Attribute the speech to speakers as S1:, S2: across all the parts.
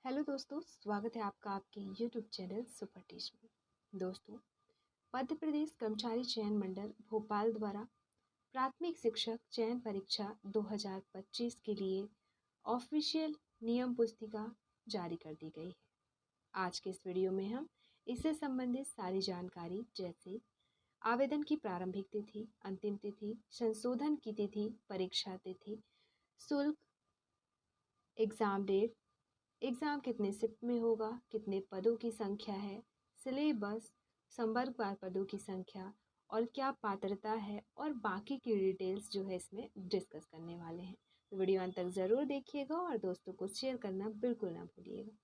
S1: Hello दोस्तों, स्वागत है आपका आपके यूट्यूब चैनल सुपर टीच में। दोस्तों, मध्य प्रदेश कर्मचारी चयन मंडल भोपाल द्वारा प्राथमिक शिक्षक चयन परीक्षा 2025 के लिए ऑफिशियल नियम पुस्तिका जारी कर दी गई है। आज के इस वीडियो में हम इससे संबंधित सारी जानकारी जैसे आवेदन की प्रारंभिक तिथि, अंतिम तिथि, संशोधन की तिथि, परीक्षा तिथि, शुल्क, एग्ज़ाम डेट, एग्ज़ाम कितने शिफ्ट में होगा, कितने पदों की संख्या है, सिलेबस, संवर्गवार पदों की संख्या और क्या पात्रता है और बाकी की डिटेल्स जो है इसमें डिस्कस करने वाले हैं। तो वीडियो अंत तक ज़रूर देखिएगा और दोस्तों को शेयर करना बिल्कुल ना भूलिएगा।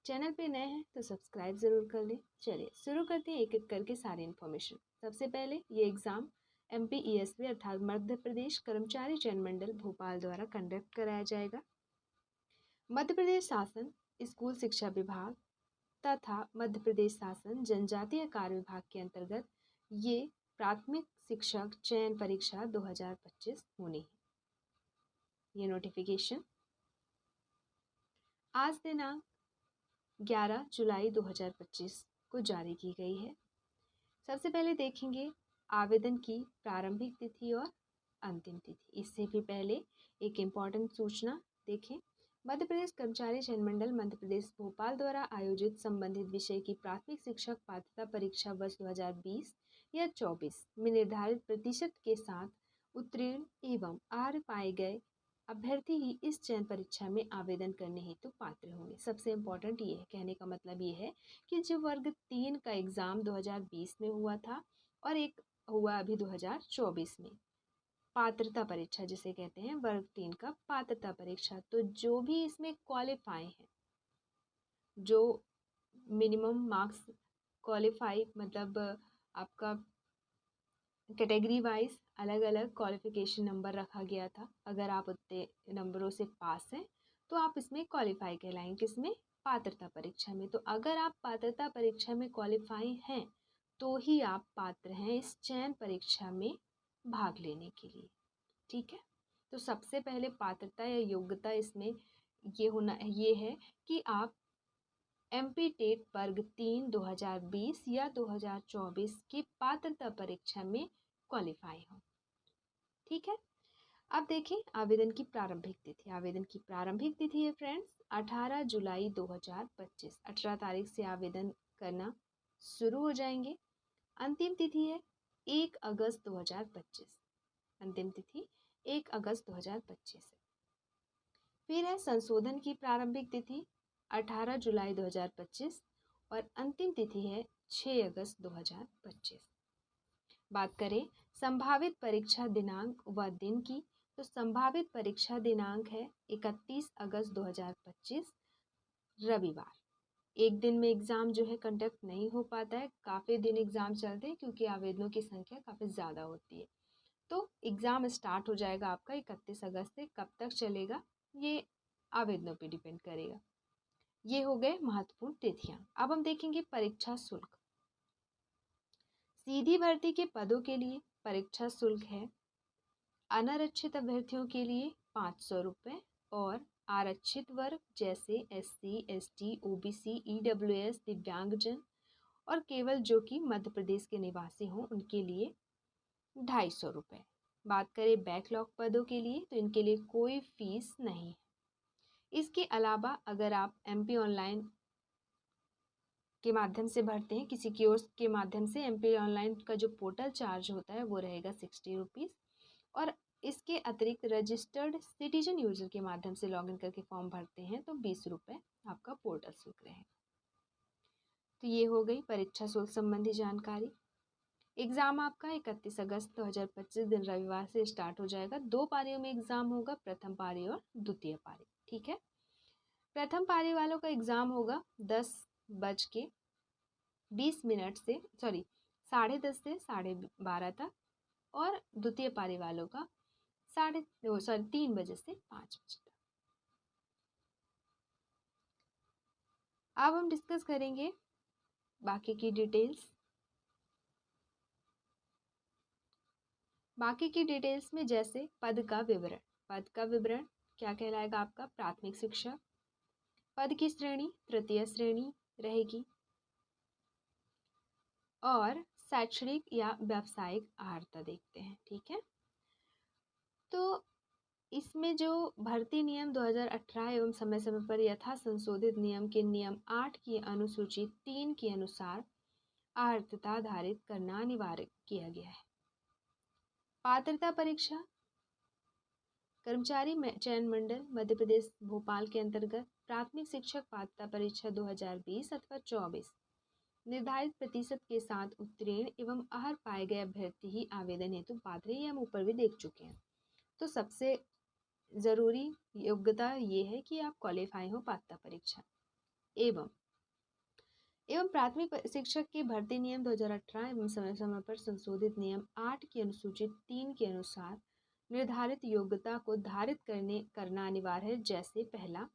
S1: चैनल पे नए हैं तो सब्सक्राइब ज़रूर कर लें। चलिए शुरू करते हैं एक एक करके सारी इन्फॉर्मेशन। सबसे पहले ये एग्ज़ाम MPESV अर्थात मध्य प्रदेश कर्मचारी चयन मंडल भोपाल द्वारा कंडक्ट कराया जाएगा। मध्य प्रदेश शासन स्कूल शिक्षा विभाग तथा मध्य प्रदेश शासन जनजातीय कार्य विभाग के अंतर्गत ये प्राथमिक शिक्षक चयन परीक्षा 2025 होनी है। ये नोटिफिकेशन आज दिनांक 11 जुलाई 2025 को जारी की गई है। सबसे पहले देखेंगे आवेदन की प्रारंभिक तिथि और अंतिम तिथि। इससे भी पहले एक इम्पॉर्टेंट सूचना देखें। मध्य प्रदेश कर्मचारी चयन मंडल मध्य प्रदेश भोपाल द्वारा आयोजित संबंधित विषय की प्राथमिक शिक्षक पात्रता परीक्षा वर्ष 2020 या 24 में निर्धारित प्रतिशत के साथ उत्तीर्ण एवं अर्ह पाए गए अभ्यर्थी ही इस चयन परीक्षा में आवेदन करने हेतु पात्र होंगे। सबसे इम्पोर्टेंट ये है, कहने का मतलब ये है कि जो वर्ग 3 का एग्ज़ाम 2020 में हुआ था और एक हुआ अभी 2024 में, पात्रता परीक्षा जिसे कहते हैं वर्ग 3 का पात्रता परीक्षा, तो जो भी इसमें क्वालिफाई हैं, जो मिनिमम मार्क्स क्वालिफाई मतलब आपका कैटेगरी वाइज अलग अलग क्वालिफिकेशन नंबर रखा गया था। अगर आप उतने नंबरों से पास हैं तो आप इसमें क्वालिफाई कहलाएंगे, किसमें? पात्रता परीक्षा में। तो अगर आप पात्रता परीक्षा में क्वालिफाई हैं तो ही आप पात्र हैं इस चयन परीक्षा में भाग लेने के लिए। ठीक है, तो सबसे पहले पात्रता या योग्यता इसमें ये है कि आप MP टेट वर्ग 3 2020 या 2024 की पात्रता परीक्षा में क्वालिफाई हो। ठीक है, अब देखें आवेदन की प्रारंभिक तिथि। आवेदन की प्रारंभिक तिथि है फ्रेंड्स 18 जुलाई 2025। 18 तारीख से आवेदन करना शुरू हो जाएंगे। अंतिम तिथि है 1 अगस्त 2025। अंतिम तिथि 1 अगस्त 2025 है। फिर है संशोधन की प्रारंभिक तिथि 18 जुलाई 2025 और अंतिम तिथि है 6 अगस्त 2025। बात करें संभावित परीक्षा दिनांक व दिन की, तो संभावित परीक्षा दिनांक है 31 अगस्त 2025 रविवार। एक दिन में एग्ज़ाम जो है कंडक्ट नहीं हो पाता है, काफ़ी दिन एग्ज़ाम चलते हैं क्योंकि आवेदनों की संख्या काफ़ी ज़्यादा होती है। तो एग्ज़ाम स्टार्ट हो जाएगा आपका 31 अगस्त से। कब तक चलेगा ये आवेदनों पे डिपेंड करेगा। ये हो गए महत्वपूर्ण तिथियां। अब हम देखेंगे परीक्षा शुल्क। सीधी भर्ती के पदों के लिए परीक्षा शुल्क है अनारक्षित अभ्यर्थियों के लिए 500 रुपये और आरक्षित वर्ग जैसे SC, ST, OBC, EWS, दिव्यांगजन और केवल जो कि मध्य प्रदेश के निवासी हों उनके लिए 250 रुपये। बात करें बैकलॉग पदों के लिए तो इनके लिए कोई फीस नहीं है। इसके अलावा अगर आप MP ऑनलाइन के माध्यम से भरते हैं, किसी कियोस्क के माध्यम से, MP ऑनलाइन का जो पोर्टल चार्ज होता है वो रहेगा 60 रुपीज़ और इसके अतिरिक्त रजिस्टर्ड सिटीजन यूजर के माध्यम से लॉगिन करके फॉर्म भरते हैं तो 20 रुपये आपका पोर्टल शुल्क रहेगा। तो ये हो गई परीक्षा शुल्क संबंधी जानकारी। एग्ज़ाम आपका 31 अगस्त 2025 दिन रविवार से स्टार्ट हो जाएगा। 2 पारियों में एग्ज़ाम होगा, प्रथम पारी और द्वितीय पारी। ठीक है, प्रथम पारी वालों का एग्ज़ाम होगा 10:20 से 10:30 से 12:30 तक और द्वितीय पारी वालों का 3 बजे से 5 बजे तक। अब हम डिस्कस करेंगे बाकी की डिटेल्स। बाकी की डिटेल्स में जैसे पद का विवरण। पद का विवरण क्या कहलाएगा आपका? प्राथमिक शिक्षक। पद की श्रेणी तृतीय श्रेणी रहेगी और शैक्षणिक या व्यावसायिक अर्हता देखते हैं। ठीक है, तो इसमें जो भर्ती नियम 2018 एवं समय समय पर यथा संशोधित नियम के नियम 8 की अनुसूची 3 के अनुसार अर्हता आधारित करना अनिवार्य किया गया है। पात्रता परीक्षा कर्मचारी चयन मंडल मध्य प्रदेश भोपाल के अंतर्गत प्राथमिक शिक्षक पात्रता परीक्षा 2020 अथवा 24 निर्धारित प्रतिशत के साथ उत्तीर्ण एवं अर्ह पाए गए अभ्यर्थी ही आवेदन हेतु पात्र हैं। ये हम ऊपर भी देख चुके हैं। तो सबसे ज़रूरी योग्यता ये है कि आप क्वालिफाई हो पात्रता परीक्षा एवं प्राथमिक शिक्षक के भर्ती नियम 2018 एवं समय समय पर संशोधित नियम 8 की अनुसूची 3 के अनुसार निर्धारित योग्यता को धारित करना अनिवार्य है। जैसे पहला,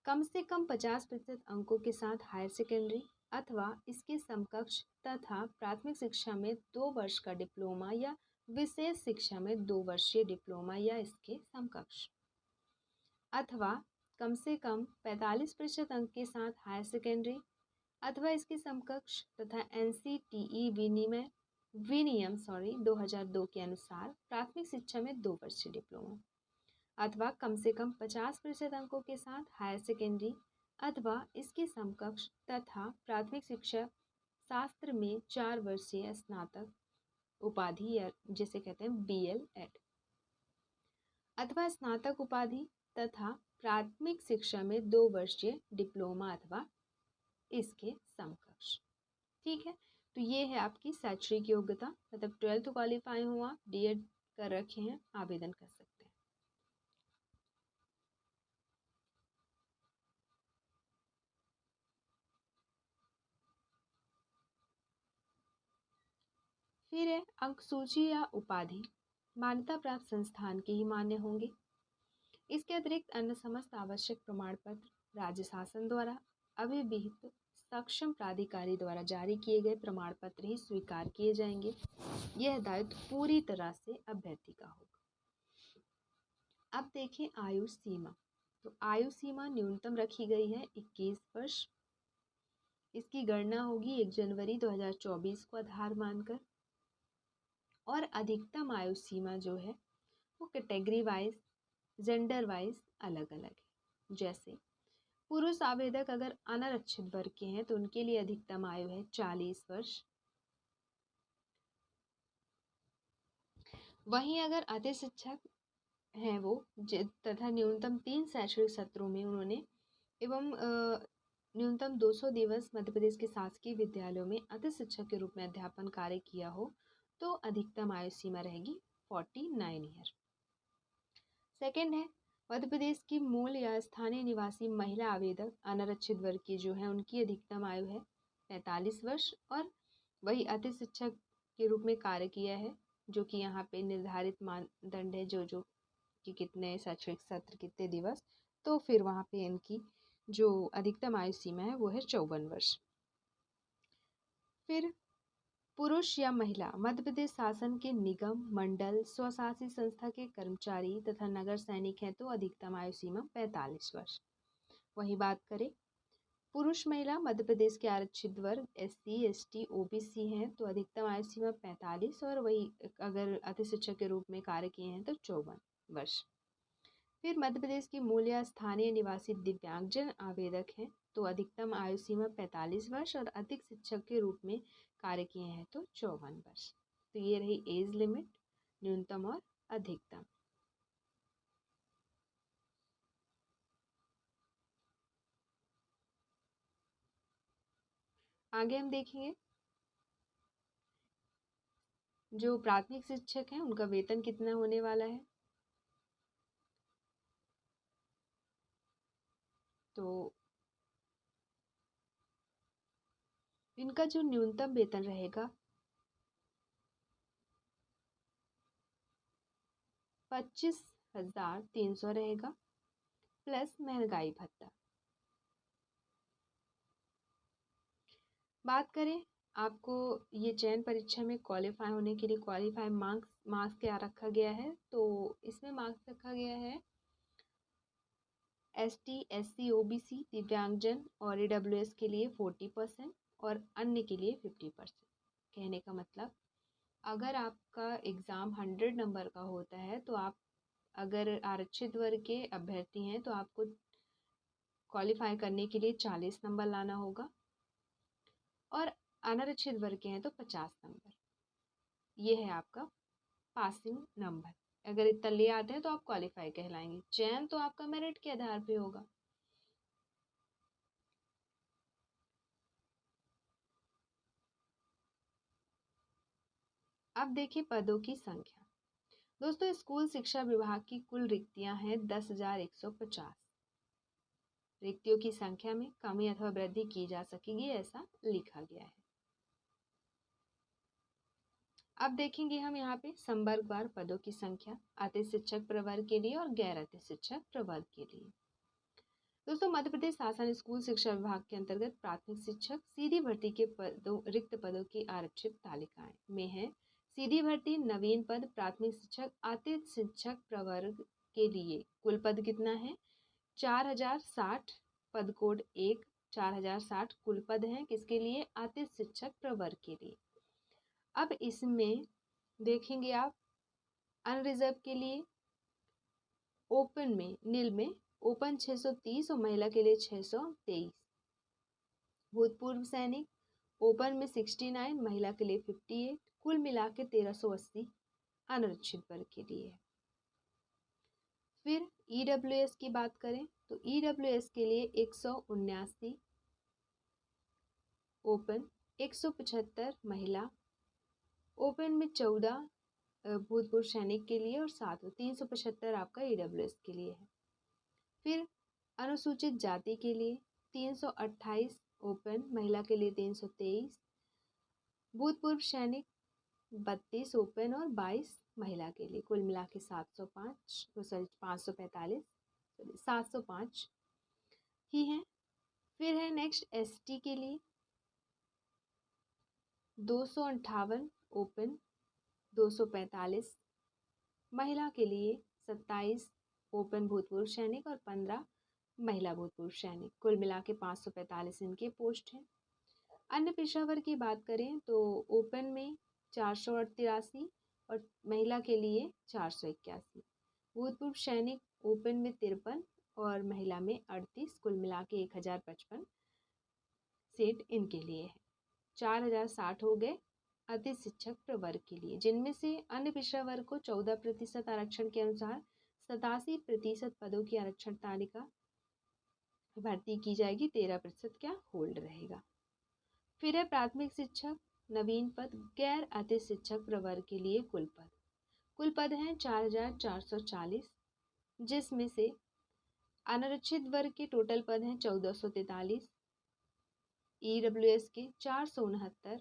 S1: कम से कम 50% अंकों के साथ हायर सेकेंडरी अथवा इसके समकक्ष तथा प्राथमिक शिक्षा में 2 वर्ष का डिप्लोमा या विशेष शिक्षा में 2 वर्षीय डिप्लोमा या इसके समकक्ष, अथवा कम से कम 45% अंक के साथ हायर सेकेंडरी अथवा इसके समकक्ष तथा NCTE विनियम 2002 के अनुसार प्राथमिक शिक्षा में 2 वर्षीय डिप्लोमा, अथवा कम से कम 50% अंकों के साथ हायर सेकेंडरी अथवा इसके समकक्ष तथा प्राथमिक शिक्षा शास्त्र में 4 वर्षीय स्नातक उपाधि या जिसे कहते हैं BL.Ed, अथवा स्नातक उपाधि तथा प्राथमिक शिक्षा में 2 वर्षीय डिप्लोमा अथवा इसके समकक्ष। ठीक है, तो ये है आपकी शैक्षणिक योग्यता, मतलब 12th क्वालिफाई हुआ, D.Ed कर रखे हैं, आवेदन कर सकते हैं। फिर है अंक सूची या उपाधि मान्यता प्राप्त संस्थान के ही मान्य होंगे। इसके अतिरिक्त अन्य समस्त आवश्यक प्रमाण पत्र राज्य शासन द्वारा अभिविहित सक्षम प्राधिकारी द्वारा जारी किए गए प्रमाण पत्र ही स्वीकार किए जाएंगे। यह दायित्व पूरी तरह से अभ्यर्थी का होगा। अब देखें आयु सीमा। तो आयु सीमा न्यूनतम रखी गई है 21 वर्ष। इसकी गणना होगी 1 जनवरी 2024 को आधार मानकर, और अधिकतम आयु सीमा जो है वो कैटेगरी वाइज जेंडर वाइज अलग अलग है। जैसे पुरुष आवेदक अगर अनारक्षित वर्ग के हैं तो उनके लिए अधिकतम आयु है 40 वर्ष। वहीं अगर अति शिक्षक हैं वो तथा न्यूनतम 3 शैक्षणिक सत्रों में उन्होंने एवं न्यूनतम 200 दिवस मध्य प्रदेश के शासकीय विद्यालयों में अति शिक्षक के रूप में अध्यापन कार्य किया हो तो अधिकतम आयु सीमा रहेगी 49 ईयर। सेकेंड है मध्य प्रदेश की मूल या स्थानीय निवासी महिला आवेदक अनारक्षित वर्ग की जो है उनकी अधिकतम आयु है 45 वर्ष, और वही अति शिक्षक के रूप में कार्य किया है, जो कि यहाँ पे निर्धारित मानदंड है जो कि कितने शैक्षणिक सत्र कितने दिवस, तो फिर वहाँ पे इनकी जो अधिकतम आयु सीमा है वो है 54 वर्ष। फिर पुरुष या महिला मध्य प्रदेश शासन के निगम मंडल स्वशासी संस्था के कर्मचारी तथा नगर सैनिक हैं तो अधिकतम आयु सीमा 45 वर्ष। वही बात करें पुरुष महिला मध्य प्रदेश के आरक्षित वर्ग SC ST OBC हैं तो अधिकतम आयु सीमा 45, और वही अगर अति शिक्षक के रूप में कार्य किए हैं तो 54 वर्ष। फिर मध्य प्रदेश की मूल या स्थानीय निवासी दिव्यांगजन आवेदक हैं तो अधिकतम आयु सीमा 45 वर्ष, और अधिक शिक्षक के रूप में कार्य किए हैं तो 54 वर्ष। तो ये रही एज लिमिट, न्यूनतम और अधिकतम। आगे हम देखेंगे जो प्राथमिक शिक्षक हैं उनका वेतन कितना होने वाला है। तो इनका जो न्यूनतम वेतन रहेगा 25,300 रहेगा प्लस महंगाई भत्ता। बात करें आपको ये चयन परीक्षा में क्वालिफाई होने के लिए क्वालिफाई मार्क्स क्या रखा गया है, तो इसमें मार्क्स रखा गया है ST, SC, OBC, दिव्यांगजन और AWS के लिए 40% और अन्य के लिए 50%। कहने का मतलब अगर आपका एग्ज़ाम 100 नंबर का होता है तो आप अगर आरक्षित वर्ग के अभ्यर्थी हैं तो आपको क्वालिफाई करने के लिए 40 नंबर लाना होगा और अनारक्षित वर्ग के हैं तो 50 नंबर। ये है आपका पासिंग नंबर। अगर इतना ले आते हैं तो आप क्वालिफाई कहलाएंगे। चयन तो आपका मेरिट के आधार पे होगा। अब देखिए पदों की संख्या। दोस्तों स्कूल शिक्षा विभाग की कुल रिक्तियां हैं 10,150। रिक्तियों की संख्या में कमी अथवा वृद्धि की जा सकेगी ऐसा लिखा गया है। अब देखेंगे हम यहाँ पे संवर्गवार पदों की संख्या अति शिक्षक प्रवर्ग के लिए और गैर अति शिक्षक प्रवर्ग के लिए। दोस्तों मध्य प्रदेश शासन स्कूल शिक्षा विभाग के अंतर्गत प्राथमिक शिक्षक सीधी भर्ती के रिक्त पदों की आरक्षित तालिकाएं में है। सीधी भर्ती नवीन पद प्राथमिक शिक्षक अति शिक्षक प्रवर्ग के लिए कुल पद कितना है? 4060 पद कोड 1 4060 कुल पद हैं किसके लिए? अति शिक्षक प्रवर्ग के लिए। अब इसमें देखेंगे आप अनरिजर्व के लिए ओपन में नील में ओपन 630 और महिला के लिए 623। भूतपूर्व सैनिक ओपन में 69 महिला के लिए 58 कुल मिला के 1380 अनारक्षित वर्ग के लिए है। फिर EWS की बात करें तो EWS के लिए 179 ओपन 175 महिला ओपन में 14 भूतपूर्व सैनिक के लिए और 7 375 आपका EWS के लिए है। फिर अनुसूचित जाति के लिए 328 ओपन महिला के लिए 323 भूतपूर्व सैनिक 32 ओपन और 22 महिला के लिए कुल मिला के 705 ही है। फिर है नेक्स्ट ST के लिए 258 ओपन 245 महिला के लिए 27 ओपन भूतपूर्व सैनिक और 15 महिला भूतपूर्व सैनिक कुल मिला के 545 इनके पोस्ट हैं। अन्य पिछड़ा वर्ग की बात करें तो ओपन में 483 और महिला के लिए 481 भूतपूर्व सैनिक ओपन में 53 और महिला में 38 कुल मिला के 1055 सीट इनके लिए है। 4060 हो गए अति शिक्षक प्रवर्ग के लिए, जिनमें से अन्य पिछड़ा वर्ग को 14% आरक्षण के अनुसार 87% पदों की आरक्षण तालिका भर्ती की जाएगी, 13% क्या होल्ड रहेगा। फिर है प्राथमिक शिक्षक नवीन पद गैर अति शिक्षक प्रवर्ग के लिए कुल पद हैं 4440, जिसमें से अनारक्षित वर्ग के टोटल पद हैं 1443, EWS के 469,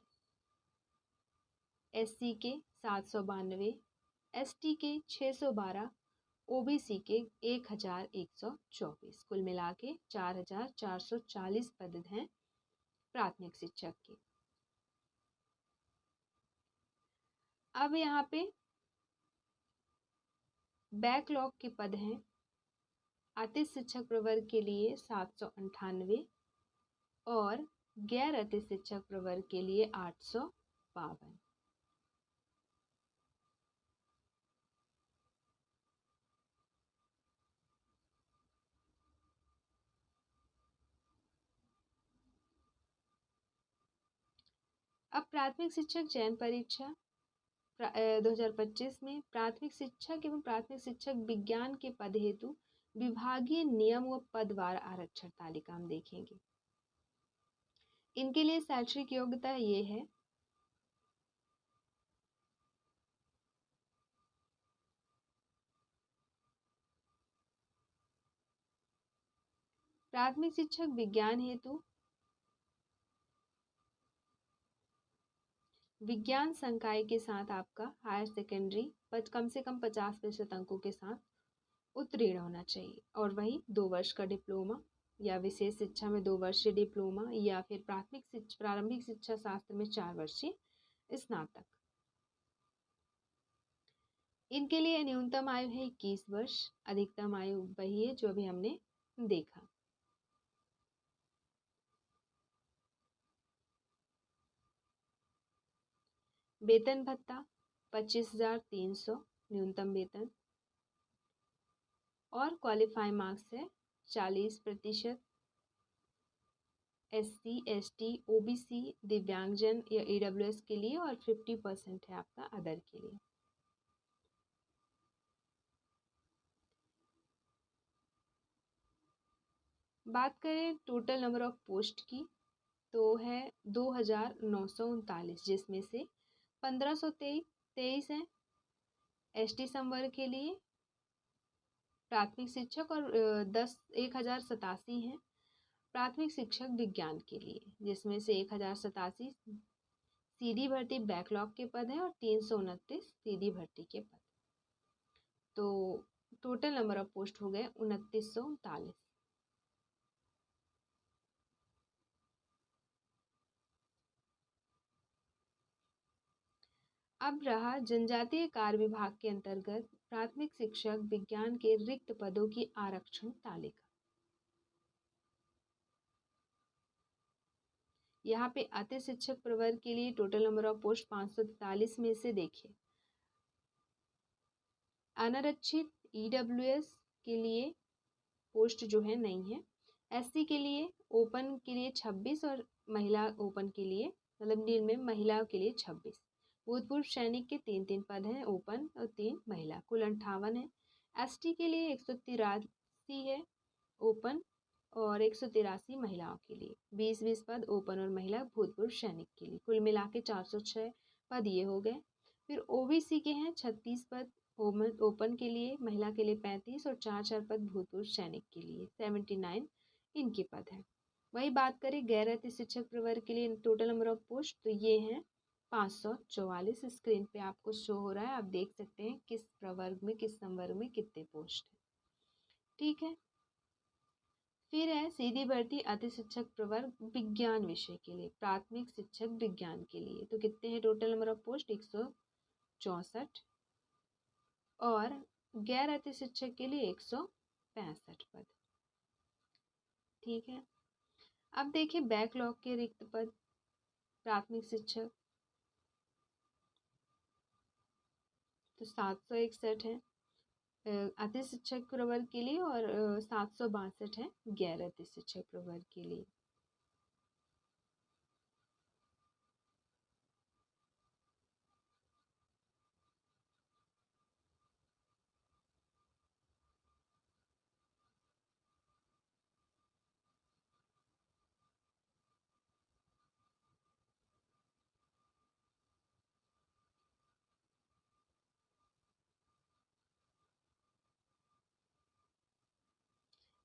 S1: SC के 792, ST के 612, OBC के 1124 कुल मिला के 4440 पद हैं प्राथमिक शिक्षक के। अब यहाँ पे बैकलॉग के पद हैं अति शिक्षक प्रवर्ग के लिए 798 और गैर अति शिक्षक प्रवर्ग के लिए 852। अब प्राथमिक शिक्षक चयन परीक्षा 2025 में प्राथमिक शिक्षक एवं प्राथमिक शिक्षक विज्ञान के पद हेतु विभागीय नियम व पदवार आरक्षण तालिका हम देखेंगे। इनके लिए शैक्षणिक योग्यता ये है प्राथमिक शिक्षक विज्ञान हेतु विज्ञान संकाय के साथ आपका हायर सेकेंडरी कम से कम 50% अंकों के साथ उत्तीर्ण होना चाहिए और वही 2 वर्ष का डिप्लोमा या विशेष शिक्षा में 2 वर्षीय डिप्लोमा या फिर प्रारंभिक शिक्षा शास्त्र में 4 वर्षीय स्नातक। इनके लिए न्यूनतम आयु है 21 वर्ष, अधिकतम आयु वही है जो अभी हमने देखा। वेतन भत्ता 25,300 न्यूनतम वेतन और क्वालिफाई मार्क्स है 40%। SC ST OBC दिव्यांगजन या EWS के लिए और 50% है आपका अदर के लिए। बात करें टोटल नंबर ऑफ पोस्ट की तो है 2,939, जिसमें से 1,523 हैं ST संवर्ग के लिए प्राथमिक शिक्षक और 1,087 हैं प्राथमिक शिक्षक विज्ञान के लिए, जिसमें से 1,087 सीधी भर्ती बैकलॉग के पद हैं और 329 सीधी भर्ती के पद। तो टोटल नंबर ऑफ पोस्ट हो गए 2,939। अब रहा जनजातीय कार्य विभाग के अंतर्गत प्राथमिक शिक्षक विज्ञान के रिक्त पदों की आरक्षण तालिका। यहाँ पे अति शिक्षक प्रवर्ग के लिए टोटल नंबर ऑफ पोस्ट 543 में से देखिए अनारक्षित EWS के लिए पोस्ट जो है नहीं है। SC के लिए ओपन के लिए 26 और महिला ओपन के लिए मतलब नील में महिला के लिए 26। भूतपूर्व सैनिक के 3 पद हैं ओपन और 3 महिला, कुल 58 है। ST के लिए 183 है ओपन और 183 महिलाओं के लिए, 20 पद ओपन और महिला भूतपूर्व सैनिक के लिए, कुल मिला के 406 पद ये हो गए। फिर OBC के हैं 36 पद ओपन के लिए, महिला के लिए 35 और 4 पद भूतपूर्व सैनिक के लिए 79 इनके पद हैं। वही बात करें गैर अति शिक्षक प्रवर्ग के लिए टोटल नंबर ऑफ पोस्ट तो ये हैं 544। स्क्रीन पे आपको शो हो रहा है, आप देख सकते हैं किस प्रवर्ग में किस संवर्ग में कितने पोस्ट है। ठीक है, फिर है सीधी भर्ती अति शिक्षक प्रवर्ग विज्ञान विषय के लिए प्राथमिक शिक्षक विज्ञान के लिए, तो कितने हैं टोटल नंबर ऑफ पोस्ट 164 और गैर अति शिक्षक के लिए 165 पद। ठीक है, अब देखिए बैकलॉग के रिक्त पद प्राथमिक शिक्षक तो 761 है अति शिक्षक प्रवर्ग के लिए और 762 है गैर अति शिक्षक प्रवर्ग के लिए।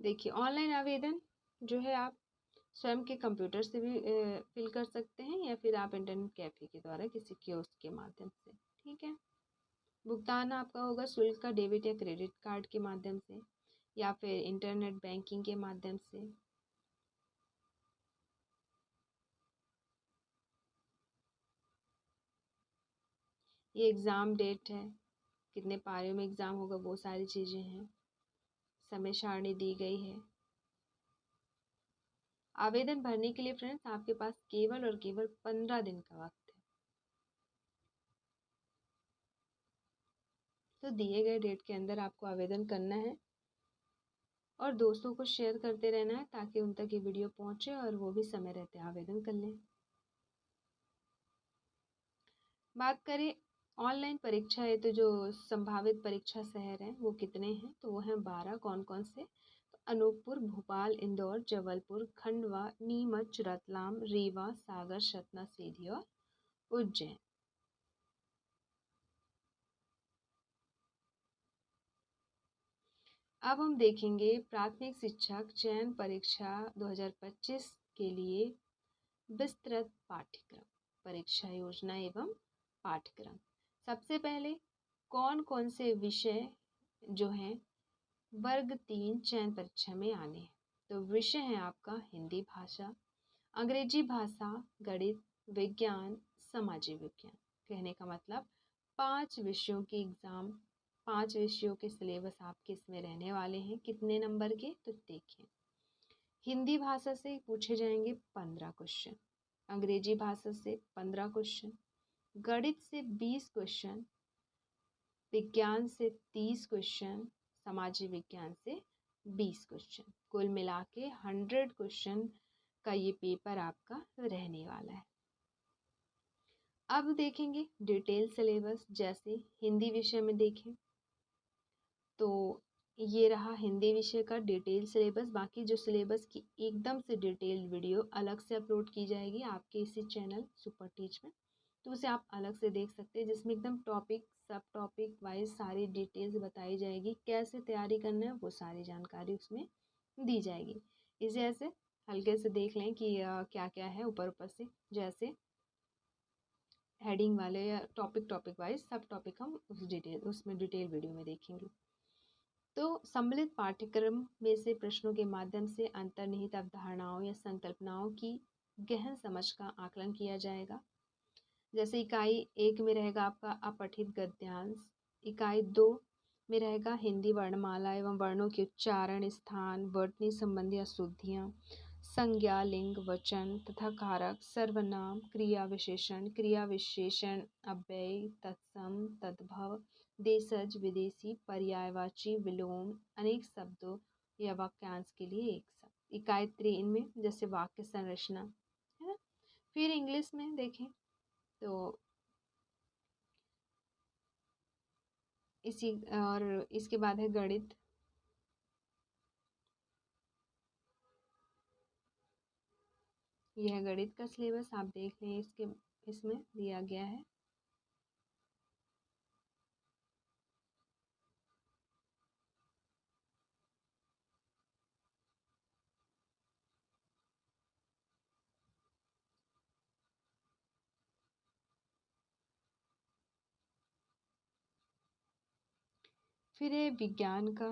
S1: देखिए ऑनलाइन आवेदन जो है आप स्वयं के कंप्यूटर से भी फिल कर सकते हैं या फिर आप इंटरनेट कैफे के द्वारा किसी कियोस्क के माध्यम से। ठीक है, भुगतान आपका होगा शुल्क का डेबिट या क्रेडिट कार्ड के माध्यम से या फिर इंटरनेट बैंकिंग के माध्यम से। ये एग्ज़ाम डेट है, कितने पारियों में एग्ज़ाम होगा, वो सारी चीज़ें हैं। समय सारणी दी गई है। आवेदन भरने के लिए फ्रेंड्स आपके पास केवल और केवल 15 दिन का वक्त है। तो दिए गए डेट के अंदर आपको आवेदन करना है और दोस्तों को शेयर करते रहना है ताकि उन तक ये वीडियो पहुंचे और वो भी समय रहते आवेदन कर लें। बात करें ऑनलाइन परीक्षा है तो जो संभावित परीक्षा शहर हैं वो कितने हैं, तो वो हैं 12। कौन कौन से, तो अनूपपुर, भोपाल, इंदौर, जबलपुर, खंडवा, नीमच, रतलाम, रीवा, सागर, सतना, सीधी और उज्जैन। अब हम देखेंगे प्राथमिक शिक्षक चयन परीक्षा 2025 के लिए विस्तृत पाठ्यक्रम, परीक्षा योजना एवं पाठ्यक्रम। सबसे पहले कौन कौन से विषय जो हैं वर्ग 3 चयन परीक्षा में आने हैं, तो विषय है आपका हिंदी भाषा, अंग्रेजी भाषा, गणित, विज्ञान, सामाजिक विज्ञान। कहने का मतलब 5 विषयों की एग्ज़ाम 5 विषयों के सिलेबस आपके इसमें रहने वाले हैं। कितने नंबर के, तो देखिए, हिंदी भाषा से पूछे जाएंगे 15 क्वेश्चन, अंग्रेजी भाषा से 15 क्वेश्चन, गणित से 20 क्वेश्चन, विज्ञान से 30 क्वेश्चन, सामाजिक विज्ञान से 20 क्वेश्चन, कुल मिला के 100 क्वेश्चन का ये पेपर आपका रहने वाला है। अब देखेंगे डिटेल सिलेबस। जैसे हिंदी विषय में देखें तो ये रहा हिंदी विषय का डिटेल सिलेबस। बाकी जो सिलेबस की एकदम से डिटेल वीडियो अलग से अपलोड की जाएगी आपके इसी चैनल सुपर टीच में, तो उसे आप अलग से देख सकते हैं, जिसमें एकदम टॉपिक सब टॉपिक वाइज सारी डिटेल्स बताई जाएगी। कैसे तैयारी करना है वो सारी जानकारी उसमें दी जाएगी। इसे ऐसे हल्के से देख लें कि क्या क्या है ऊपर ऊपर से, जैसे हेडिंग वाले या टॉपिक वाइज सब टॉपिक हम उसमें डिटेल वीडियो में देखेंगे। तो सम्मिलित पाठ्यक्रम में से प्रश्नों के माध्यम से अंतर्निहित अवधारणाओं या संकल्पनाओं की गहन समझ का आकलन किया जाएगा। जैसे इकाई 1 में रहेगा आपका अपठित गद्यांश, इकाई 2 में रहेगा हिंदी वर्णमाला एवं वर्णों के उच्चारण, स्थान, वर्तनी संबंधी अशुद्धियाँ, संज्ञा, लिंग, वचन तथा कारक, सर्वनाम, क्रिया विशेषण, अव्यय, तत्सम, तद्भव, देशज, विदेशी, पर्यायवाची, विलोम, अनेक शब्दों या वाक्यांश के लिए एक शब्द। इकाई 3 में जैसे वाक्य संरचना है ना। फिर इंग्लिश में देखें तो इसी और इसके बाद है गणित। यह गणित का सिलेबस आप देख लें, इसमें दिया गया है। फिर है विज्ञान का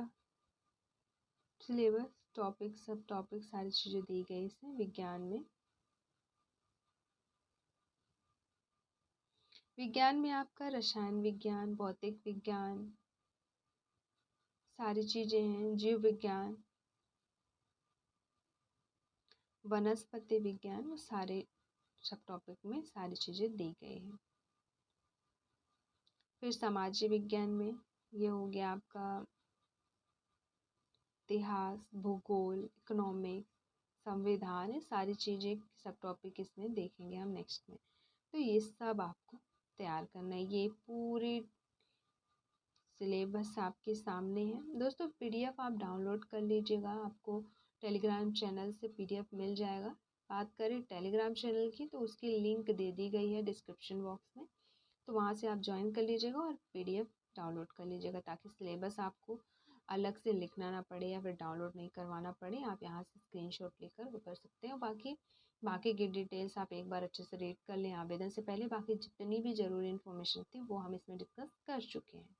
S1: सिलेबस, टॉपिक सब टॉपिक सारी चीज़ें दी गई इसमें विज्ञान में। विज्ञान में आपका रसायन विज्ञान, भौतिक विज्ञान सारी चीज़ें हैं, जीव विज्ञान, वनस्पति विज्ञान, वो सारे सब टॉपिक में सारी चीज़ें दी गई हैं। फिर सामाजिक विज्ञान में ये हो गया आपका इतिहास, भूगोल, इकोनॉमिक्स, संविधान, ये सारी चीज़ें सब टॉपिक इसमें देखेंगे हम नेक्स्ट में। तो ये सब आपको तैयार करना है। ये पूरी सिलेबस आपके सामने है दोस्तों। पीडीएफ आप डाउनलोड कर लीजिएगा, आपको टेलीग्राम चैनल से पीडीएफ मिल जाएगा। बात करें टेलीग्राम चैनल की तो उसकी लिंक दे दी गई है डिस्क्रिप्शन बॉक्स में, तो वहाँ से आप ज्वाइन कर लीजिएगा और पीडीएफ डाउनलोड कर लीजिएगा, ताकि सिलेबस आपको अलग से लिखना ना पड़े या फिर डाउनलोड नहीं करवाना पड़े। आप यहाँ से स्क्रीनशॉट लेकर वो कर सकते हैं। बाकी की डिटेल्स आप एक बार अच्छे से रीड कर लें आवेदन से पहले। बाकी जितनी भी ज़रूरी इन्फॉर्मेशन थी वो हम इसमें डिस्कस कर चुके हैं,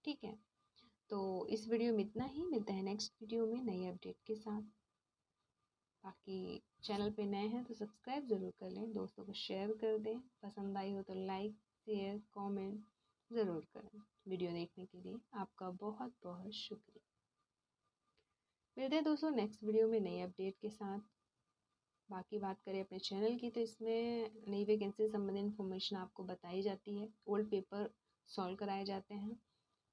S1: ठीक है। तो इस वीडियो में इतना ही, मिलते हैं नेक्स्ट वीडियो में नई अपडेट के साथ। बाकी चैनल पे नए हैं तो सब्सक्राइब ज़रूर कर लें, दोस्तों को शेयर कर दें, पसंद आई हो तो लाइक शेयर कमेंट ज़रूर करें। वीडियो देखने के लिए आपका बहुत बहुत शुक्रिया। मिलते हैं दोस्तों नेक्स्ट वीडियो में नई अपडेट के साथ। बाकी बात करें अपने चैनल की तो इसमें नई वैकेंसी से संबंधित इन्फॉर्मेशन आपको बताई जाती है, ओल्ड पेपर सॉल्व कराए जाते हैं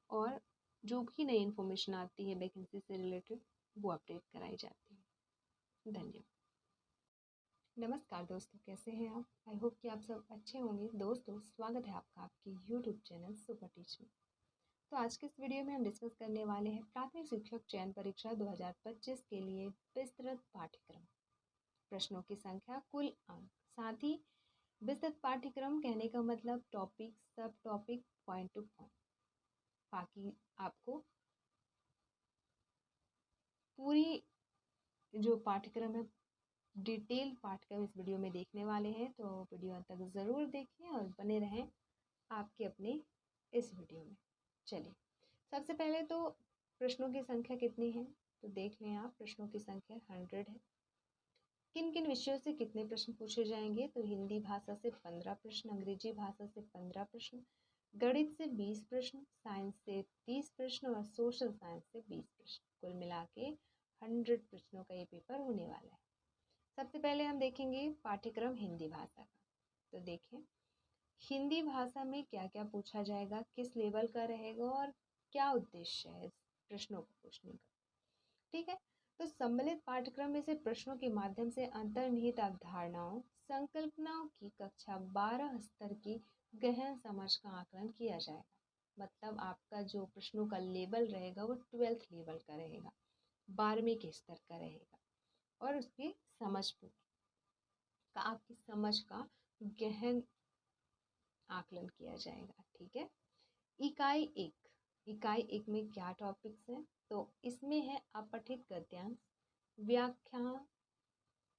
S1: और जो भी नई इन्फॉर्मेशन आती है वैकेंसी से रिलेटेड वो अपडेट कराई जाती है। धन्यवाद। नमस्कार दोस्तों, कैसे हैं आप? आई होप कि आप सब अच्छे होंगे। दोस्तों स्वागत है आपका आपके यूट्यूब चैनल सुपर टीच में। तो आज के इस वीडियो में हम डिस्कस करने वाले हैं प्राथमिक शिक्षक चयन परीक्षा 2025 के लिए विस्तृत पाठ्यक्रम, प्रश्नों की संख्या, कुल अंक, साथ ही विस्तृत पाठ्यक्रम कहने का मतलब टॉपिक सब टॉपिक पॉइंट टू पॉइंट। बाकी आपको पूरी जो पाठ्यक्रम है डिटेल पाठ्यक्रम इस वीडियो में देखने वाले हैं, तो वीडियो अंत तक ज़रूर देखें और बने रहें आपके अपने इस वीडियो में। चलिए सबसे पहले तो प्रश्नों की संख्या कितनी है तो देख लें आप। प्रश्नों की संख्या 100 है। किन किन विषयों से कितने प्रश्न पूछे जाएंगे तो हिंदी भाषा से 15 प्रश्न, अंग्रेजी भाषा से 15 प्रश्न, गणित से 20 प्रश्न, साइंस से 30 प्रश्न और सोशल साइंस से 20 प्रश्न, कुल मिला के 100 प्रश्नों का ये पेपर होने वाला है। सबसे पहले हम देखेंगे पाठ्यक्रम हिंदी भाषा का। तो देखें हिंदी भाषा में क्या क्या पूछा जाएगा, किस लेवल का रहेगा और क्या उद्देश्य है इस प्रश्नों को पूछने का। ठीक है, तो सम्मिलित पाठ्यक्रम में से प्रश्नों के माध्यम से अंतर्निहित अवधारणाओं संकल्पनाओं की कक्षा 12 स्तर की गहन समझ का आकलन किया जाएगा। मतलब आपका जो प्रश्नों का लेवल रहेगा वो 12th लेवल का रहेगा, 12वीं के स्तर का रहेगा और उसकी समझ का आपकी समझ का गहन आकलन किया जाएगा। ठीक है, इकाई एक में क्या टॉपिक्स हैं, तो इसमें है अपठित गद्यांश, व्याख्या,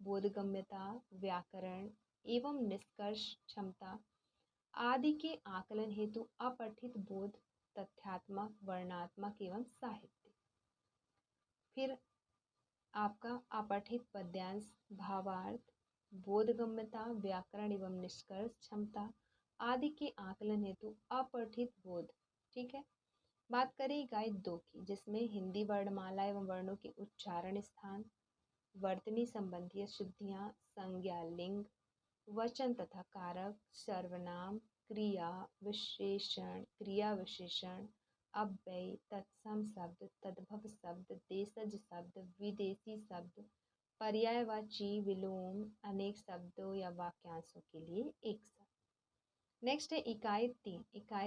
S1: बोधगम्यता, व्याकरण एवं निष्कर्ष क्षमता आदि के आकलन हेतु अपठित बोध, तथ्यात्मक, वर्णनात्मक एवं साहित्य। फिर आपका अपठित पद्यांश, भावार्थ, बोधगम्यता, व्याकरण एवं निष्कर्ष क्षमता आदि के आकलन हेतु अपठित बोध। ठीक है, बात करें इकाई 2 की, जिसमें हिंदी वर्णमाला एवं वर्णों के उच्चारण स्थान, वर्तनी संबंधी शुद्धियां, संज्ञा, लिंग, वचन तथा कारक, सर्वनाम, क्रिया विशेषण, क्रिया विशेषण, अव्यय, तत्सम शब्द, तद्भव शब्द, देशज शब्द, विदेशी शब्द, पर्यायवाची, विलोम, अनेक शब्दों या वाक्यांशों के लिए एक शब्द। नेक्स्ट है इकाई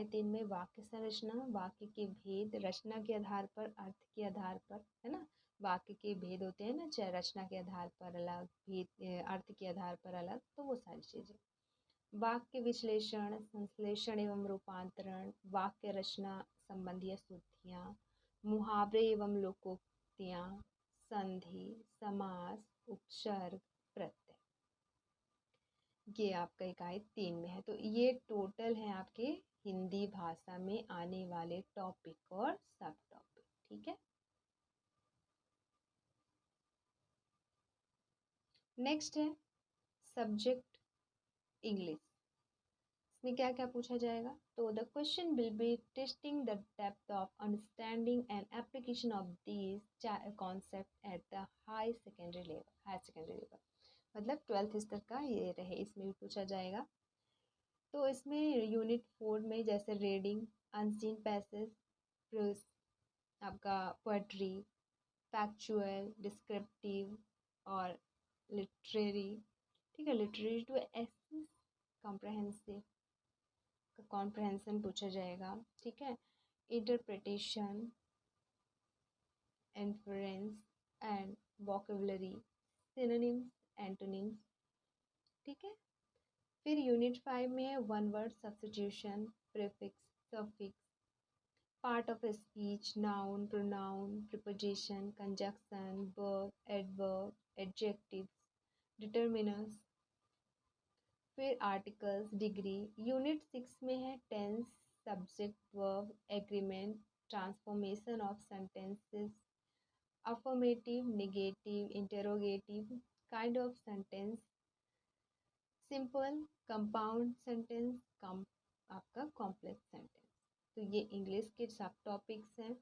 S1: 3 में वाक्य संरचना, वाक्य के भेद, रचना के आधार पर, अर्थ के आधार पर, है ना, वाक्य के भेद होते हैं ना, चाहे रचना के आधार पर अलग, भेद अर्थ के आधार पर अलग, तो वो सारी चीजें। वाक्य विश्लेषण, संश्लेषण एवं रूपांतरण, वाक्य रचना संबंधी शुद्धियाँ, मुहावरे एवं लोकोक्तियाँ, संधि, समास, उपसर्ग, प्रत्यय, ये आपका इकाई 3 में है। तो ये टोटल है आपके हिंदी भाषा में आने वाले टॉपिक और सब टॉपिक। ठीक है, नेक्स्ट है सब्जेक्ट इंग्लिश। इसमें क्या क्या पूछा जाएगा, तो the question will be testing the depth of understanding and application of these concept at the high secondary level, मतलब 12th स्तर का ये रहे, इसमें भी पूछा जाएगा। तो इसमें यूनिट 4 में जैसे रीडिंग, अनसीन पैसेज, प्रोस, आपका पोएट्री, फैक्चुअल, डिस्क्रिप्टिव और लिटरेरी। ठीक है, लिटरेरी टू एसेंस कॉम्प्रहेंशन पूछा जाएगा। ठीक है, interpretation, inference and vocabulary, synonyms, antonyms. ठीक है, फिर यूनिट 5 में है one word substitution, prefix, suffix, part of speech, noun, pronoun, preposition, conjunction, verb, adverb, adjectives, determiners, फिर आर्टिकल्स, डिग्री। यूनिट 6 में है tense, subject, verb, agreement, transformation of sentences, affirmative, negative, interrogative, kind of sentence, simple, compound sentence, आपका complex sentence. तो ये English के सब topics हैं।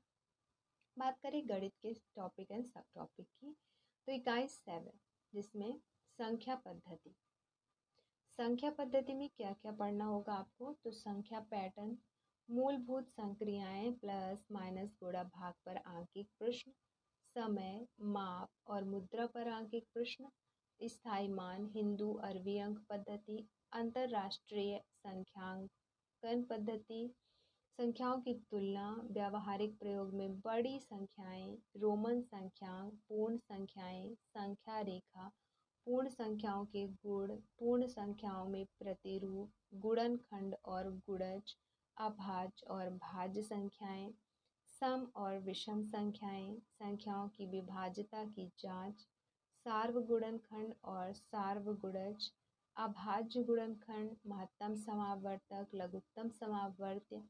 S1: बात करें गणित के टॉपिक एंड सब टॉपिक की, तो इकाई 7 जिसमें संख्या पद्धति। संख्या पद्धति में क्या क्या पढ़ना होगा आपको, तो संख्या पैटर्न, मूलभूत संक्रियाएं, प्लस माइनस गुणा भाग पर आंकिक प्रश्न, समय, माप और मुद्रा पर आंकिक प्रश्न, स्थायी मान, हिंदू अरबी अंक पद्धति, अंतरराष्ट्रीय संख्यांकन पद्धति, संख्याओं की तुलना, व्यावहारिक प्रयोग में बड़ी संख्याएं, रोमन संख्यांक, पूर्ण संख्याएं, संख्या रेखा, पूर्ण संख्याओं के गुण, पूर्ण संख्याओं में प्रतिरूप, गुणनखंड और गुणज, अभाज्य और भाज्य संख्याएं, सम और विषम संख्याएं, संख्याओं की विभाज्यता की जांच, सार्वगुणनखंड और सार्वगुणज, अभाज्य गुणनखंड, महत्तम समावर्तक, लघुत्तम समावर्त्य,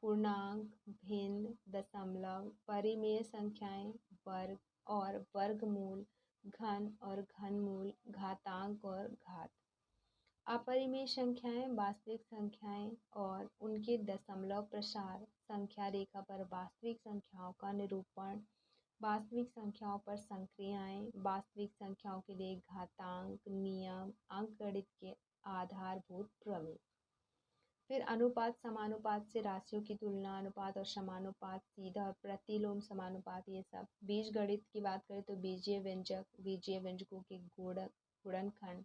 S1: पूर्णांक, भिन्न, दशमलव, परिमेय संख्याएं, वर्ग और वर्गमूल, घन और घनमूल, घातांक और घात। अपरिमेय संख्याएं वास्तविक संख्याएं और उनके दशमलव प्रसार, संख्या रेखा पर वास्तविक संख्याओं का निरूपण, वास्तविक संख्याओं पर संक्रियाएं, वास्तविक संख्याओं के लिए घातांक, नियम, अंकगणित के आधारभूत प्रमेय। फिर अनुपात, समानुपात से राशियों की तुलना, अनुपात और समानुपात, सीधा और प्रतिलोम समानुपात, ये सब। बीजगणित की बात करें तो बीजीय व्यंजक, बीजीय व्यंजकों के गुणनखंड।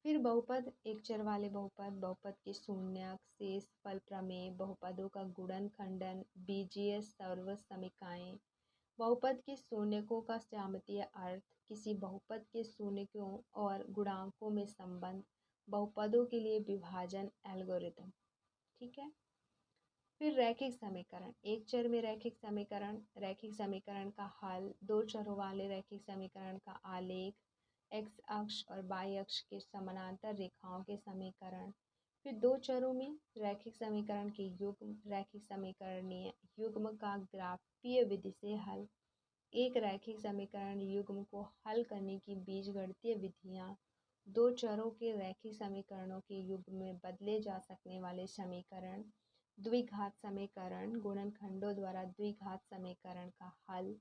S1: फिर बहुपद, एक चर वाले बहुपद, बहुपद के शून्यक, शेष फल प्रमेय, बहुपदों का गुणन खंडन, बीजीय सर्वसमीकाएं, बहुपद के शून्यकों का ज्यामितीय अर्थ, किसी बहुपद के शून्यकों और गुणांकों में संबंध, बहुपदों के लिए विभाजन एल्गोरिथम। ठीक है। फिर रैखिक समीकरण, एक चर में रैखिक समीकरण, रैखिक समीकरण का हल, दो चरों वाले रैखिक समीकरण का आलेख, एक्स अक्ष और वाई अक्ष के समानांतर रेखाओं के समीकरण। फिर दो चरों में रैखिक समीकरण के युग्म, रैखिक समीकरणीय युग्म का ग्राफीय विधि से हल, एक रैखिक समीकरण युग्म को हल करने की बीजगणितीय विधियां, दो चरों के रैखिक समीकरणों के युग्म में बदले जा सकने वाले समीकरण, द्विघात समीकरण, गुणनखंडों द्वारा द्विघात समीकरण का हल,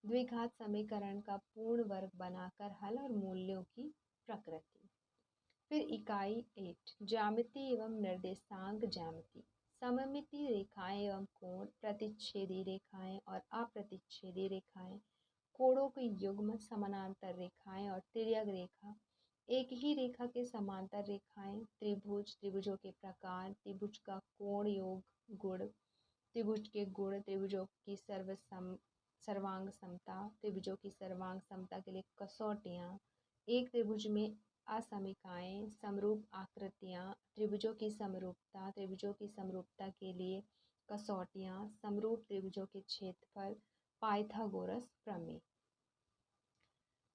S1: द्विघात समीकरण का पूर्ण वर्ग बनाकर हल और मूल्यों की प्रकृति। फिर इकाई 8, ज्यामिति एवं निर्देशांक ज्यामिति, सममिति रेखाएं एवं कोण, प्रतिच्छेदी रेखाएं और अप्रतिच्छेदी रेखाएं, कोणों के युग्म, समानांतर रेखाएं और तिर्यक रेखा, एक ही रेखा के समांतर रेखाएं, त्रिभुज, त्रिभुजों के प्रकार, त्रिभुज का कोण योग गुण, त्रिभुज के गुण, त्रिभुजों की सर्वांग समता, त्रिभुजों की सर्वांग समता के लिए कसौटियाँ, एक त्रिभुज में असमिकाएं, समरूप आकृतियाँ, त्रिभुजों की समरूपता, त्रिभुजों की समरूपता के लिए कसौटियाँ, समरूप त्रिभुजों के क्षेत्रफल, पाइथागोरस प्रमेय।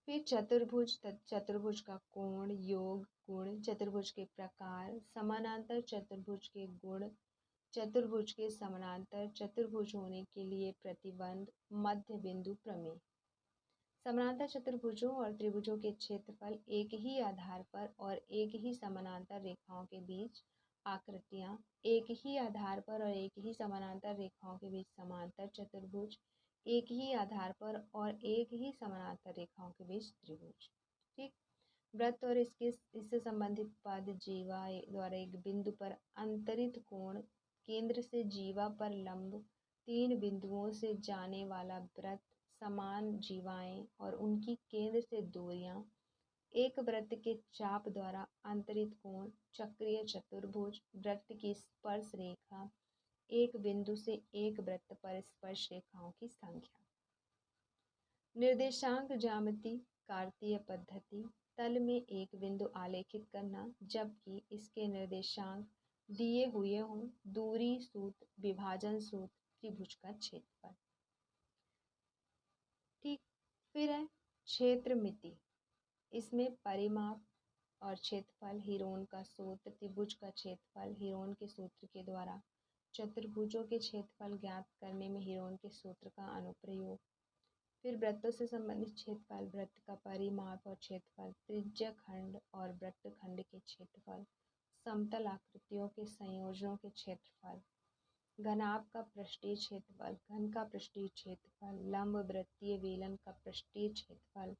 S1: फिर चतुर्भुज, चतुर्भुज का कोण, योग, गुण, चतुर्भुज के प्रकार, समानांतर चतुर्भुज के गुण, चतुर्भुज के समानांतर चतुर्भुज होने के लिए प्रतिबंध, मध्य बिंदु प्रमेय। समानांतर चतुर्भुजों और त्रिभुजों के क्षेत्रफल, एक ही आधार पर और एक ही समानांतर रेखाओं के बीच आकृतियाँ, एक ही आधार पर और एक ही समानांतर रेखाओं के बीच समांतर चतुर्भुज, एक ही आधार पर और एक ही समानांतर रेखाओं के बीच त्रिभुज। ठीक। वृत्त और इससे संबंधित पद, जीवा द्वारा एक बिंदु पर अंतरित कोण, केंद्र से जीवा पर लंब, तीन बिंदुओं से जाने वाला वृत्त, समान जीवाएं और उनकी केंद्र से दूरियां, एक वृत्त के चाप द्वारा अंतरित कोण, चक्रीय चतुर्भुज, वृत्त की स्पर्श रेखा, एक बिंदु से एक वृत्त पर स्पर्श रेखाओं की संख्या। निर्देशांक ज्यामिति, कार्तीय पद्धति, तल में एक बिंदु आलेखित करना जबकि इसके निर्देशांक दिए हुए हों, दूरी सूत्र, विभाजन सूत्र, त्रिभुज का क्षेत्रफल। ठीक। फिर है क्षेत्रमिति, इसमें परिमाप और क्षेत्रफल, हीरोन का सूत्र, त्रिभुज का क्षेत्रफल, हीरोन के सूत्र के द्वारा, चतुर्भुजों के क्षेत्रफल ज्ञात करने में हीरोन के सूत्र का अनुप्रयोग। फिर वृत्तों से संबंधित क्षेत्रफल, वृत्त का परिमाप और क्षेत्रफल, त्रिज्या खंड और वृत्त खंड के क्षेत्रफल, समतल आकृतियों के संयोजनों के क्षेत्रफल, घनाभ का पृष्ठीय क्षेत्रफल, घन का पृष्ठीय क्षेत्रफल, लंब वृत्तीय बेलन का पृष्ठीय क्षेत्रफल,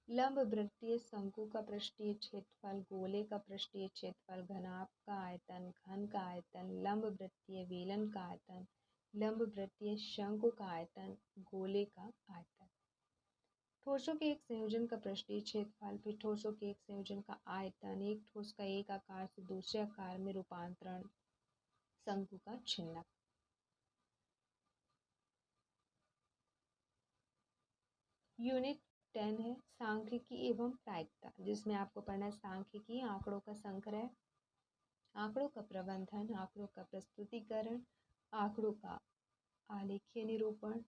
S1: लंब वृत्तीय शंकु का पृष्ठीय क्षेत्रफल, गोले का पृष्ठीय क्षेत्रफल, घनाभ का आयतन, घन का आयतन, लंब वृत्तीय बेलन का आयतन, लंब वृत्तीय शंकु का आयतन, गोले का आयतन। ठोसों के एक संयोजन का पृष्ठीय क्षेत्रफल, फिर ठोसों के एक संयोजन का आयतन, एक ठोस का एक आकार से दूसरे आकार में रूपांतरण, शंकु का छिन्नक। यूनिट 10 है सांख्यिकी एवं प्रायिकता, जिसमें आपको पढ़ना है सांख्यिकी, आंकड़ों का संग्रह, आंकड़ों का प्रबंधन, आंकड़ों का प्रस्तुतिकरण, आंकड़ों का आलेखीय निरूपण,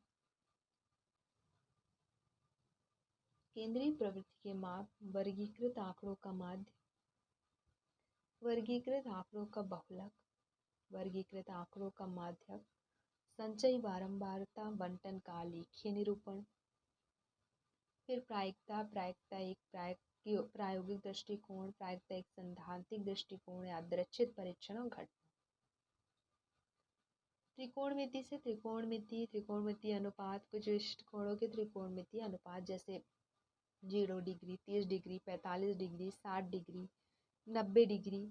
S1: केंद्रीय प्रवृत्ति के माप, वर्गीकृत आंकड़ों का माध्य, वर्गीकृत आंकड़ों का बहुलक, वर्गीकृत आंकड़ों का माध्यक, संचयी बारंबारता बंटन का आलेखीय निरूपण, फिर प्रायिकता, प्रायिकता एक प्रायोगिक दृष्टिकोण, प्रायिकता एक सैद्धांतिक दृष्टिकोण, यादृच्छिक परीक्षण और घटना। त्रिकोणमिति से त्रिकोणमिति अनुपात, कुछ विशिष्ट कोणों के त्रिकोणमिति अनुपात जैसे 0 degree, 30 degree, 45 degree, 60 degree, 90 degree.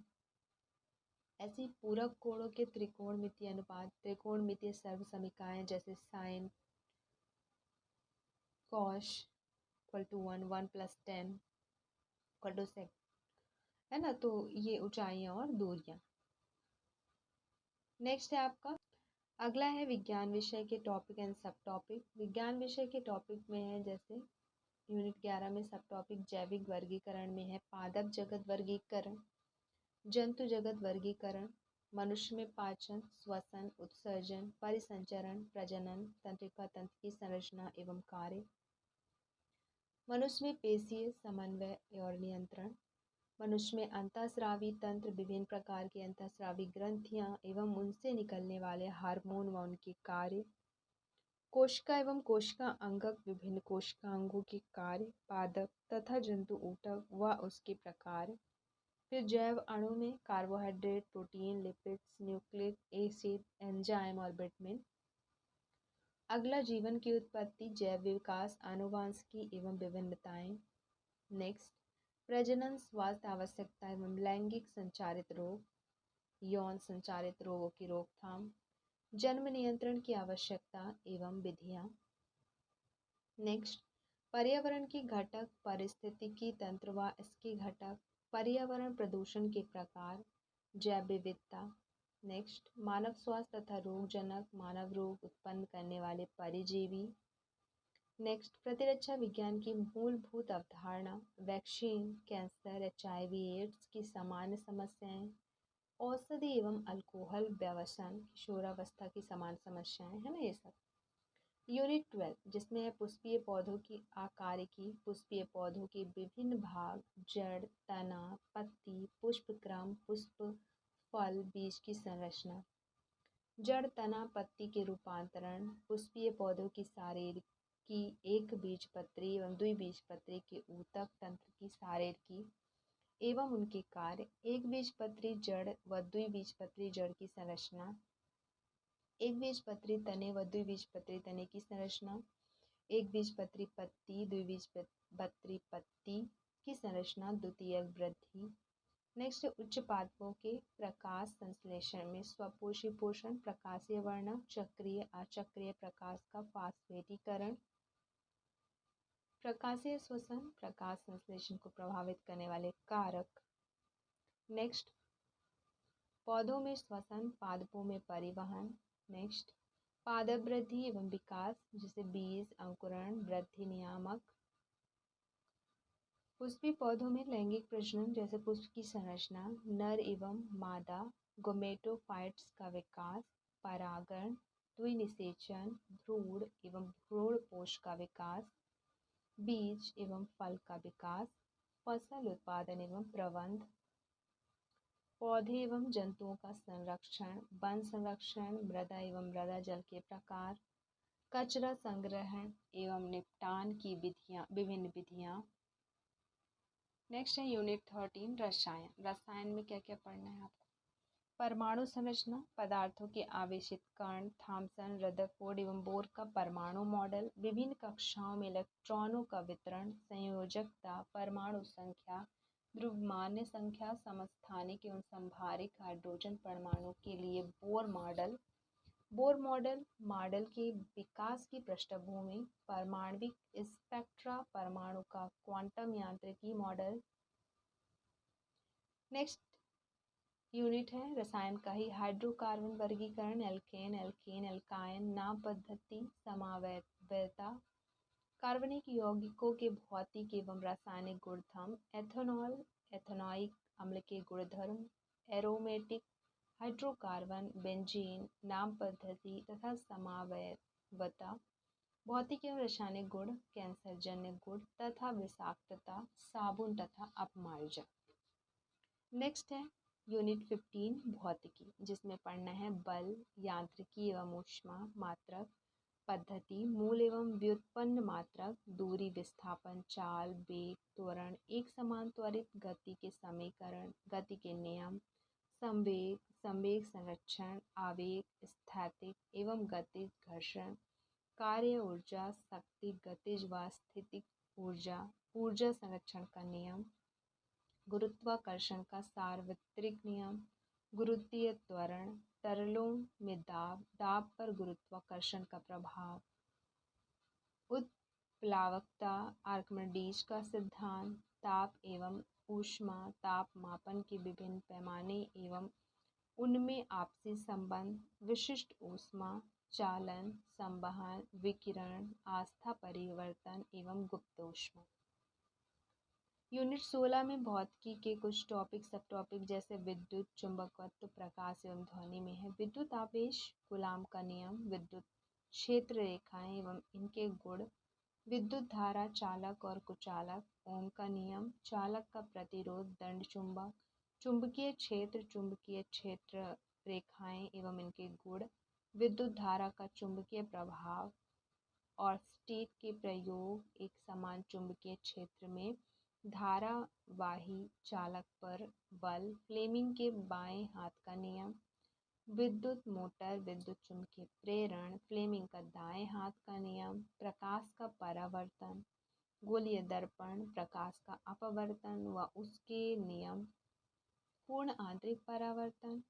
S1: ऐसी पूरक कोणों के त्रिकोणमिति अनुपात, त्रिकोणमितीय सर्वसमीकाएं जैसे sine cos equal to 1 + 10 equal to sec, है ना। तो ये ऊंचाइयां और दूरियां। नेक्स्ट है आपका अगला है विज्ञान विषय के टॉपिक एंड सब टॉपिक। विज्ञान विषय के टॉपिक में है जैसे यूनिट 11 में सब टॉपिक जैविक वर्गीकरण में है पादप जगत वर्गीकरण, जंतु जगत वर्गीकरण, मनुष्य में पाचन, श्वसन, उत्सर्जन, परिसंचरण, प्रजनन, तंत्रिका तंत्र की संरचना एवं कार्य, मनुष्य में पेशीय समन्वय और नियंत्रण, मनुष्य में अंतःस्रावी तंत्र, विभिन्न प्रकार की अंतःस्रावी ग्रंथियां एवं उनसे निकलने वाले हार्मोन व उनके कार्य, कोशिका एवं कोशिका अंगक, विभिन्न कोशिकांगों के कार्य, पादप तथा जंतु ऊतक व उसके प्रकार। फिर जैव अणु में carbohydrate, protein, lipids, nucleic acid, enzyme और विटामिन। अगला जीवन की उत्पत्ति, जैव विकास, आनुवंशिकी एवं विभिन्नताएं। नेक्स्ट प्रजनन, स्वास्थ्य आवश्यकता एवं लैंगिक संचारित रोग, यौन संचारित रोगों की रोकथाम, जन्म नियंत्रण की आवश्यकता एवं विधियां। नेक्स्ट पर्यावरण की घटक, पारिस्थितिकी तंत्र व इसके घटक, पर्यावरण प्रदूषण के प्रकार, जैव विविधता। नेक्स्ट मानव स्वास्थ्य तथा रोगजनक, मानव रोग उत्पन्न करने वाले परिजीवी। नेक्स्ट प्रतिरक्षा विज्ञान की मूलभूत अवधारणा, वैक्सीन, कैंसर, HIV एड्स की सामान्य समस्याएं, औषधि एवं अल्कोहल व्यसन, किशोरावस्था की सामान्य समस्याएं, है ना ये सब। यूनिट 12 जिसमें है पुष्पीय पौधों की आकारिकी, पुष्पीय पौधों के विभिन्न भाग, जड़, तना, पत्ती, पुष्प क्रम, पुष्प, फल, बीज की संरचना, जड़, तना, पत्ती के रूपांतरण, पुष्पीय पौधों की शारीरिक की एक बीजपत्री एवं द्विबीजपत्री के ऊतक तंत्र की शारीरिकी एवं उनके कार्य, एक बीजपत्री जड़ व द्विबीजपत्री जड़ की संरचना, एक बीजपत्री तने व द्विबीजपत्री तने की संरचना, एक बीजपत्री पत्ती, द्विबीजपत्री पत्ती की संरचना, द्वितीयक वृद्धि। नेक्स्ट उच्च पादपों के प्रकाश संश्लेषण में स्वपोषी पोषण, प्रकाशीय वर्णक, चक्रीय अचक्रीय प्रकाश का फास्फेटीकरण, प्रकाशीय श्वसन, प्रकाश संश्लेषण को प्रभावित करने वाले कारक। नेक्स्ट पौधों में श्वसन, पादपों में परिवहन। नेक्स्ट पादप वृद्धि एवं विकास जैसे बीज, अंकुरण, वृद्धि नियामक। पुष्पी पौधों में लैंगिक प्रजनन जैसे पुष्प की संरचना, नर एवं मादा गोमेटोफाइट्स का विकास, परागण, द्विनिषेचन, भ्रूण एवं भ्रूणपोष का विकास, बीज एवं फल का विकास, फसल उत्पादन एवं प्रबंध, पौधे एवं जंतुओं का संरक्षण, वन संरक्षण, मृदा एवं मृदा जल के प्रकार, कचरा संग्रहण एवं निपटान की विधियां, विभिन्न विधियां। नेक्स्ट है यूनिट 13 रसायन। रसायन में क्या क्या पढ़ना है आपको, परमाणु संरचना, पदार्थों के आवेशित कण, थॉमसन, रदरफोर्ड एवं बोर का परमाणु मॉडल, विभिन्न कक्षाओं में इलेक्ट्रॉनों का वितरण, संयोजकता, परमाणु संख्या, द्रव्यमान संख्या, समस्थानिक एवं संभारिक हाइड्रोजन परमाणु के लिए Bohr model, Bohr model, model के विकास की पृष्ठभूमि, परमाणविक स्पेक्ट्रा, परमाणु का क्वांटम यांत्रिकी मॉडल। नेक्स्ट यूनिट है रसायन का ही हाइड्रोकार्बन वर्गीकरण, एल्केन, एल्केन, एल्काइन, नाम पद्धति, समावयवता, कार्बनिक यौगिकों के भौतिक एवं रासायनिक गुणधर्म, एथेनॉल, एथेनॉइक अम्ल के गुणधर्म, एरोमेटिक हाइड्रोकार्बन, बेंजीन, नाम पद्धति तथा समावयवता, भौतिक एवं रासायनिक गुण, कैंसरजन्य गुण तथा विषाक्तता, साबुन तथा अपमार्जन। नेक्स्ट है यूनिट 15 भौतिकी जिसमें पढ़ना है बल, यांत्रिकी एवं ऊष्मा, मात्रक, पद्धति मूल एवं व्युत्पन्न मात्रक, दूरी, विस्थापन, चाल, वेग, त्वरण, एक समान त्वरित गति के समीकरण, गति के नियम, संवेग, संवेग संरक्षण, आवेग, स्थैतिक एवं गतिज घर्षण, कार्य ऊर्जा, शक्ति, गतिज व स्थितिक ऊर्जा, ऊर्जा संरक्षण का नियम, गुरुत्वाकर्षण का सार्वत्रिक नियम, गुरुत्वीय त्वरण, तरलों में दाब, दाब पर गुरुत्वाकर्षण का प्रभाव, उत्प्लावकता, आर्किमिडीज का सिद्धांत, ताप एवं ऊष्मा, ताप मापन के विभिन्न पैमाने एवं उनमें आपसी संबंध, विशिष्ट ऊष्मा, चालन, संवहन, विकिरण, आस्था परिवर्तन एवं गुप्त ऊष्मा। यूनिट 16 में भौतिकी के कुछ टॉपिक सब टॉपिक जैसे विद्युत, चुंबकत्व, प्रकाश एवं ध्वनि में है। विद्युत आवेश, कूलाम का नियम, विद्युत क्षेत्र रेखाएं एवं इनके गुण, विद्युत धारा, चालक और कुचालक, ओम का नियम, चालक का प्रतिरोध, दंड चुंबक, चुंबकीय क्षेत्र रेखाएं एवं इनके गुण, विद्युत धारा का चुंबकीय प्रभाव और स्टेट के प्रयोग, एक समान चुंबकीय क्षेत्र में धारावाही चालक पर बल, फ्लेमिंग के बाएं हाथ का नियम, विद्युत मोटर, विद्युत चुंबकीय प्रेरण, फ्लेमिंग का दाएं हाथ का नियम, प्रकाश का परावर्तन, गोलीय दर्पण, प्रकाश का अपवर्तन व उसके नियम, पूर्ण आंतरिक परावर्तन,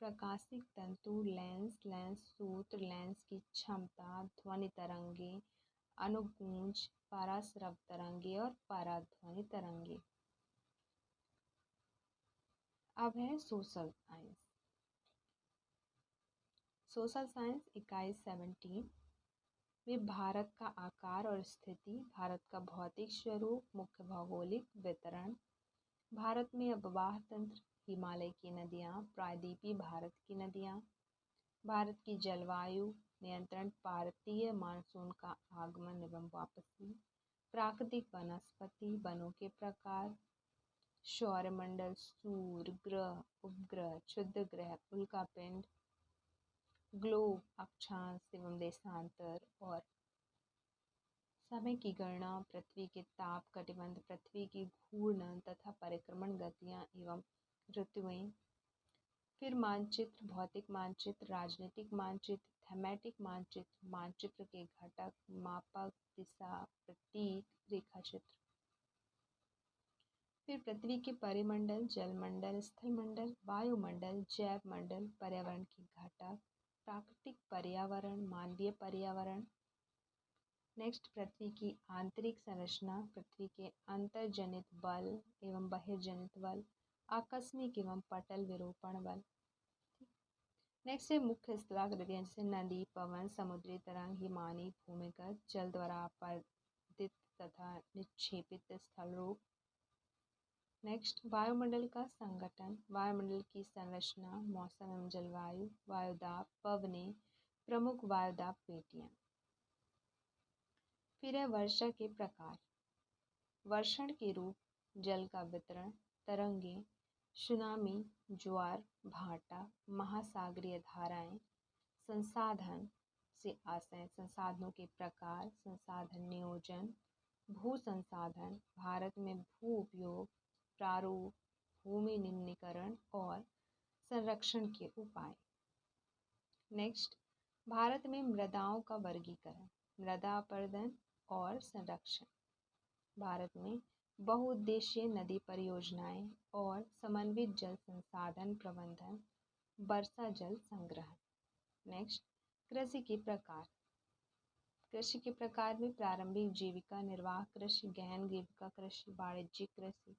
S1: प्रकाशिक तंतु, लेंस, लेंस सूत्र, लेंस की क्षमता, ध्वनि तरंगे, अनुगूंज, पराश्रव तरंगे और पराध्वनि तरंगे। अब है सोशल साइंस। सोशल साइंस इकाई 17 में भारत का आकार और स्थिति, भारत का भौतिक स्वरूप, मुख्य भौगोलिक वितरण, भारत में अपवाह तंत्र, हिमालय की नदियाँ, प्रायद्वीपीय भारत की नदियाँ, भारत की जलवायु नियंत्रण, भारतीय मानसून का आगमन एवं वापसी, प्राकृतिक वनस्पति, वनों के प्रकार, सौरमंडल, सूर्य, ग्रह, उपग्रह, क्षुद्र ग्रह, उल्कापिंड, ग्लोब, अक्षांश एवं देशांतर और समय की गणना, पृथ्वी के ताप, कटिबंध, पृथ्वी की घूर्णन तथा परिक्रमण गतियाँ एवं ऋतुएं, फिर मानचित्र, भौतिक मानचित्र, राजनीतिक मानचित्र, थैमेटिक मानचित्र, मानचित्र के घटक, मापक, दिशा, प्रतीक, रेखाचित्र, फिर पृथ्वी के परिमंडल, जलमंडल, स्थलमंडल, वायुमंडल, जैव मंडल, पर्यावरण के घटक, प्राकृतिक पर्यावरण, मानवीय पर्यावरण। नेक्स्ट, पृथ्वी की आंतरिक संरचना, पृथ्वी के अंतर्जनित बल एवं बहिर्जनित बल, आकस्मिक एवं पटल विरूपण बल। नेक्स्ट है मुख्य स्थलाकृतियाँ जैसे नदी, पवन, समुद्री तरंग, हिमानी, भूमिगत, जल द्वारा अपरदित तथा निक्षेपित स्थल रूप। नेक्स्ट, वायुमंडल का संगठन, वायुमंडल की संरचना, मौसम एवं जलवायु, वायुदाब, पवनें, प्रमुख वायुदाब पेटियाँ। फिर है वर्षा के प्रकार, वर्षण के रूप, जल का वितरण, तरंगें, सुनामी, ज्वार भाटा, महासागरीय धाराएं, संसाधन से आशय, संसाधनों के प्रकार, संसाधन नियोजन, भू संसाधन, भारत में भू उपयोग, प्रारूप, भूमि निम्नीकरण और संरक्षण के उपाय। नेक्स्ट, भारत में मृदाओं का वर्गीकरण, मृदा अपर्दन और संरक्षण, भारत में बहुउद्देशीय नदी परियोजनाएं और समन्वित जल संसाधन प्रबंधन, वर्षा जल संग्रहण। नेक्स्ट, कृषि के प्रकार, कृषि के प्रकार में प्रारंभिक जीविका निर्वाह कृषि, गहन जीविका कृषि, वाणिज्यिक कृषि।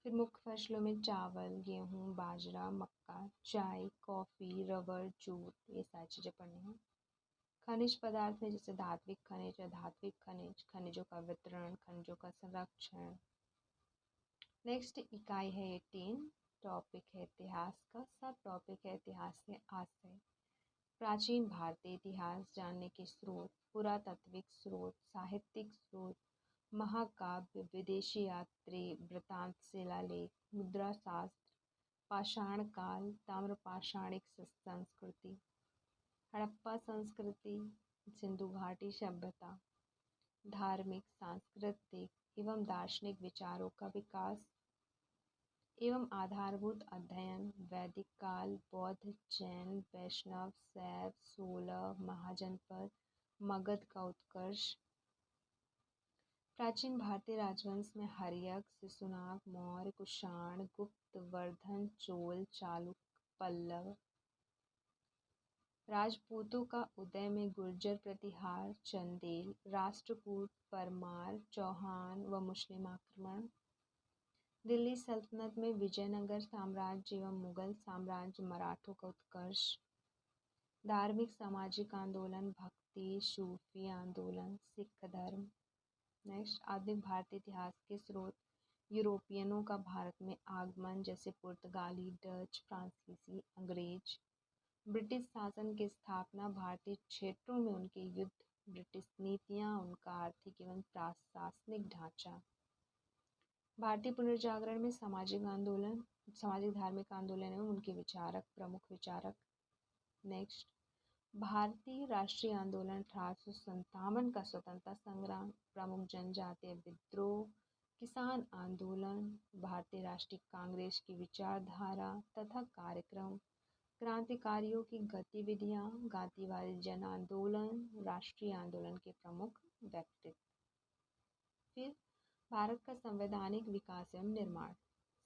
S1: फिर मुख्य फसलों में चावल, गेहूँ, बाजरा, मक्का, चाय, कॉफ़ी, रबर, जूट, ये सारी चीज़ें पढ़नी हैं। खनिज पदार्थ में जैसे धात्विक खनिज, अधात्विक खनिज, खनिजों का वितरण, खनिजों का संरक्षण। नेक्स्ट इकाई है 18, टॉपिक है इतिहास का, सब टॉपिक है इतिहास से आशय, प्राचीन भारतीय इतिहास जानने के स्रोत, पुरातात्विक स्रोत, साहित्यिक स्रोत, महाकाव्य, विदेशी यात्री वृतांत, शिलालेख, मुद्रा शास्त्र, पाषाण काल, ताम्रपाषाणिक संस्कृति, हड़प्पा संस्कृति, सिंधु घाटी सभ्यता, धार्मिक, सांस्कृतिक एवं दार्शनिक विचारों का विकास एवं आधारभूत अध्ययन, वैदिक काल, बौद्ध, जैन, वैष्णव, शैव, सोलह, महाजनपद, मगध का उत्कर्ष। प्राचीन भारतीय राजवंश में हर्यक, शिशुनाग, मौर्य, कुषाण, गुप्त, वर्धन, चोल, चालुक्य, पल्लव। राजपूतों का उदय में गुर्जर, प्रतिहार, चंदेल, राष्ट्रकूट, परमार, चौहान व मुस्लिम आक्रमण। दिल्ली सल्तनत में विजयनगर साम्राज्य एवं मुगल साम्राज्य, मराठों का उत्कर्ष। धार्मिक सामाजिक आंदोलन, भक्ति, सूफी आंदोलन, सिख धर्म। नेक्स्ट, आधुनिक भारतीय इतिहास के स्रोत, यूरोपियनों का भारत में आगमन जैसे पुर्तगाली, डच, फ्रांसीसी, अंग्रेज। ब्रिटिश शासन की स्थापना, भारतीय क्षेत्रों में उनके युद्ध, ब्रिटिश नीतियां, उनका आर्थिक एवं प्रशासनिक ढांचा। भारतीय पुनर्जागरण में सामाजिक आंदोलन, सामाजिक धार्मिक आंदोलन एवं उनके विचारक, प्रमुख विचारक। नेक्स्ट, भारतीय राष्ट्रीय आंदोलन 1857 का स्वतंत्रता संग्राम, प्रमुख जनजातीय विद्रोह, किसान आंदोलन, भारतीय राष्ट्रीय कांग्रेस की विचारधारा तथा कार्यक्रम, क्रांतिकारियों की गतिविधियां, गांधीवादी जन आंदोलन, राष्ट्रीय आंदोलन के प्रमुख व्यक्तित्व। फिर भारत का संवैधानिक विकास एवं निर्माण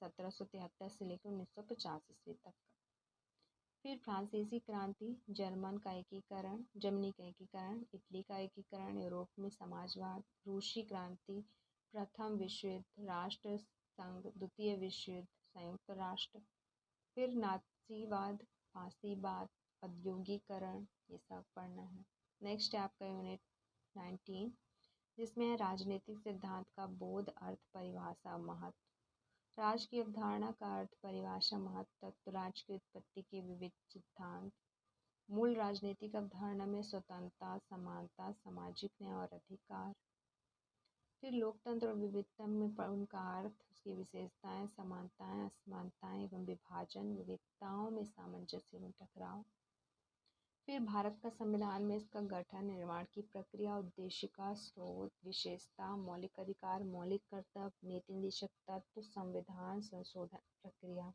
S1: 1773 से लेकर 1950 ईस्वी तक का। फिर फ्रांसीसी क्रांति, जर्मनी का एकीकरण, इटली का एकीकरण, यूरोप में समाजवाद, रूसी क्रांति, प्रथम विश्व युद्ध, राष्ट्र संघ, द्वितीय विश्व युद्ध, संयुक्त राष्ट्र। फिर नाजीवाद, फांसीवाद, औद्योगिकरण, ये सब पढ़ना है। नेक्स्ट है आपका यूनिट 19, जिसमें है राजनीतिक सिद्धांत का बोध, अर्थ, परिभाषा, महत्व। राज की अवधारणा का अर्थ, परिभाषा, महत्व, तत्व, राज की उत्पत्ति के विविध सिद्धांत। मूल राजनीतिक अवधारणा में स्वतंत्रता, समानता, सामाजिक न्याय और अधिकार। फिर लोकतंत्र और विविधता में उनका अर्थ, उसकी विशेषताएं, समानताएं, असमानताएं एवं विभाजन, विविधताओं में सामंजस्य एवं टकराव। फिर भारत का संविधान में इसका गठन, निर्माण की प्रक्रिया, उद्देशिका, स्रोत, विशेषता, मौलिक अधिकार, मौलिक कर्तव्य, नीति निदेशक तत्व, संविधान संशोधन प्रक्रिया।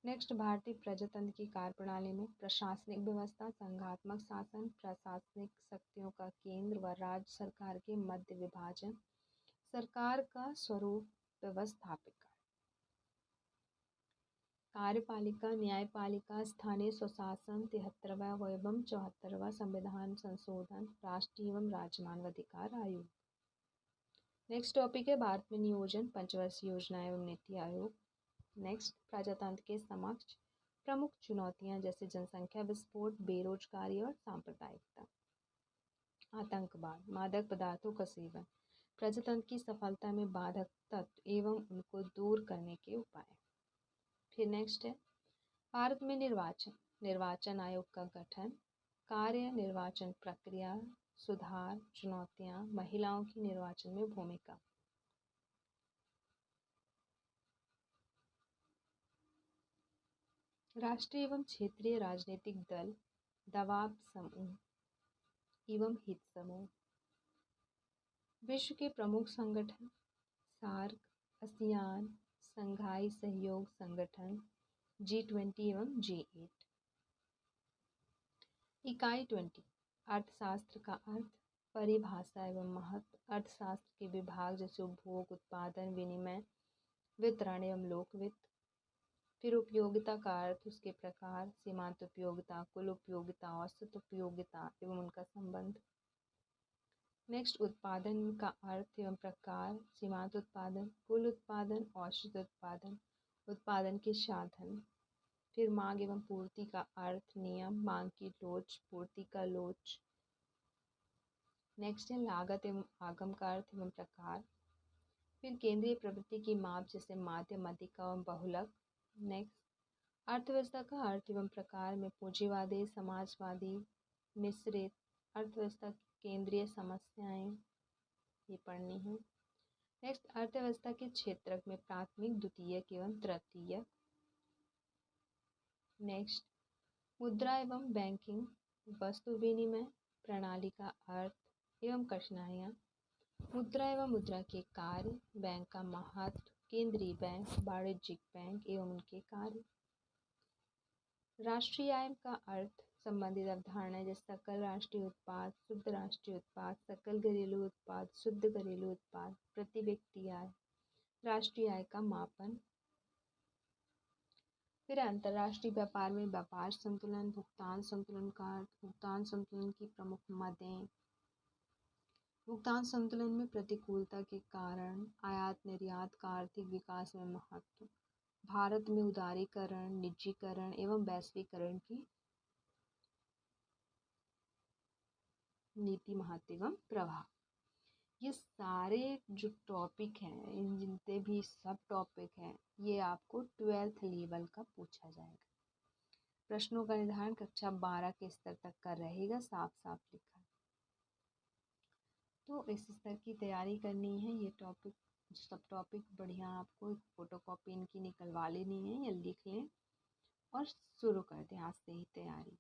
S1: नेक्स्ट, भारतीय प्रजातंत्र की कार्यप्रणाली में प्रशासनिक व्यवस्था, संघात्मक शासन, प्रशासनिक शक्तियों का केंद्र व राज्य सरकार के मध्य विभाजन, सरकार का स्वरूप, व्यवस्थापिका, कार्यपालिका, न्यायपालिका, स्थानीय स्वशासन, 73वां एवं 74वां संविधान संशोधन, राष्ट्रीय एवं राज्य मानवाधिकार आयोग। नेक्स्ट टॉपिक है भारत में नियोजन, पंचवर्षीय योजना एवं नीति आयोग। नेक्स्ट, प्रजातंत्र के समक्ष प्रमुख चुनौतियां जैसे जनसंख्या विस्फोट, बेरोजगारी और सांप्रदायिकता। आतंकवाद, मादक पदार्थों का सेवन, प्रजातंत्र की सफलता में बाधक तत्व एवं उनको दूर करने के उपाय। फिर नेक्स्ट है भारत में निर्वाचन, निर्वाचन आयोग का गठन, कार्य, निर्वाचन प्रक्रिया, सुधार, चुनौतियां, महिलाओं की निर्वाचन में भूमिका। राष्ट्रीय एवं क्षेत्रीय राजनीतिक दल, दबाव समूह एवं हित समूह। विश्व के प्रमुख संगठन, सार्क, आसियान, संघाई सहयोग संगठन, G20 एवं G8। इकाई 20, अर्थशास्त्र का अर्थ, परिभाषा एवं महत्व, अर्थशास्त्र के विभाग जैसे उपभोग, उत्पादन, विनिमय, वितरण एवं लोक वित्त। फिर उपयोगिता का अर्थ, उसके प्रकार, सीमांत उपयोगिता, कुल उपयोगिता, औसत उपयोगिता एवं उनका संबंध। नेक्स्ट, उत्पादन का अर्थ एवं प्रकार, सीमांत उत्पादन, कुल उत्पादन, औसत उत्पादन, उत्पादन के साधन। फिर मांग एवं पूर्ति का अर्थ, नियम, मांग की लोच, पूर्ति का लोच। नेक्स्ट है लागत एवं आगम का अर्थ एवं प्रकार। फिर केंद्रीय प्रवृत्ति की माप जैसे माध्यम, अधिक एवं बहुलक। नेक्स्ट, अर्थव्यवस्था का अर्थ एवं प्रकार में पूंजीवादी, समाजवादी, मिश्रित, अर्थव्यवस्था की केंद्रीय समस्याएं, ये पढ़नी है। नेक्स्ट, अर्थव्यवस्था के क्षेत्रक में प्राथमिक, द्वितीयक एवं तृतीयक। नेक्स्ट, मुद्रा एवं बैंकिंग, वस्तु विनिमय प्रणाली का अर्थ एवं कठिनाइयाँ, मुद्रा एवं मुद्रा के कार्य, बैंक का महत्व, केंद्रीय बैंक, वाणिज्यिक बैंक एवं उनके कार्य। राष्ट्रीय आय का अर्थ संबंधित अवधारणा जैसे सकल राष्ट्रीय उत्पाद, शुद्ध राष्ट्रीय उत्पाद, सकल घरेलू उत्पाद, शुद्ध घरेलू उत्पाद, प्रति व्यक्ति आय, राष्ट्रीय आय का मापन। फिर अंतर्राष्ट्रीय व्यापार में व्यापार संतुलन, भुगतान संतुलन का अर्थ, भुगतान संतुलन की प्रमुख मदें, भुगतान संतुलन में प्रतिकूलता के कारण, आयात निर्यात का आर्थिक विकास में महत्व, भारत में उदारीकरण, निजीकरण एवं वैश्वीकरण की नीति महत्व एवं प्रभाव। ये सारे जो टॉपिक हैं, इन जितने भी सब टॉपिक हैं, ये आपको 12th लेवल का पूछा जाएगा। प्रश्नों का निर्धारण कक्षा 12 के स्तर तक का रहेगा, साफ साफ लिखा है। तो इस स्तर की तैयारी करनी है। ये टॉपिक सब टॉपिक बढ़िया आपको फोटोकॉपी इनकी निकलवा लेनी है या लिख लें और शुरू कर दें आज से ही तैयारी,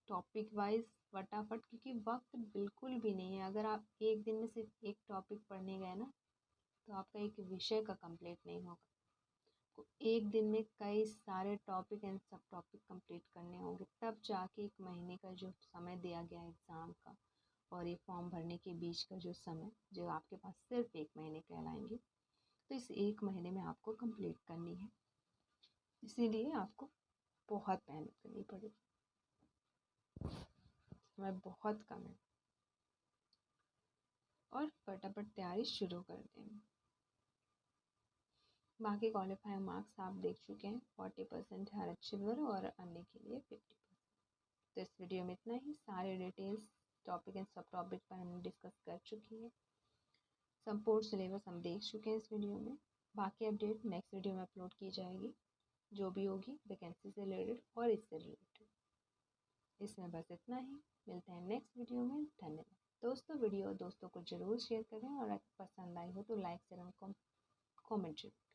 S1: टॉपिक वाइज फटाफट, क्योंकि वक्त बिल्कुल भी नहीं है। अगर आप एक दिन में सिर्फ एक टॉपिक पढ़ने गए ना, तो आपका एक विषय का कंप्लीट नहीं होगा। तो एक दिन में कई सारे टॉपिक एंड सब टॉपिक कंप्लीट करने होंगे, तब जाके एक महीने का जो समय दिया गया एग्ज़ाम का और ये फॉर्म भरने के बीच का जो समय, जो आपके पास सिर्फ एक महीने कहलाएंगे, तो इस एक महीने में आपको कंप्लीट करनी है। इसीलिए आपको बहुत मेहनत करनी पड़ेगी, समय बहुत कम है और फटाफट तैयारी शुरू कर दें। बाकी क्वालिफाइंग मार्क्स आप देख चुके हैं, 40% है आरक्षण और अन्य के लिए 50%। तो इस वीडियो में इतना ही। सारे डिटेल्स टॉपिक एंड सब टॉपिक पर हमने डिस्कस कर चुकी है। संपूर्ण सिलेबस हम देख चुके हैं इस वीडियो में। बाकी अपडेट नेक्स्ट वीडियो में अपलोड की जाएगी, जो भी होगी वैकेंसी से रिलेटेड और इससे रिलेटेड। इसमें बस इतना ही, मिलते हैं नेक्स्ट वीडियो में। धन्यवाद दोस्तों। वीडियो दोस्तों को ज़रूर शेयर करें और अगर पसंद आई हो तो लाइक शेयर और कमेंट जरूर।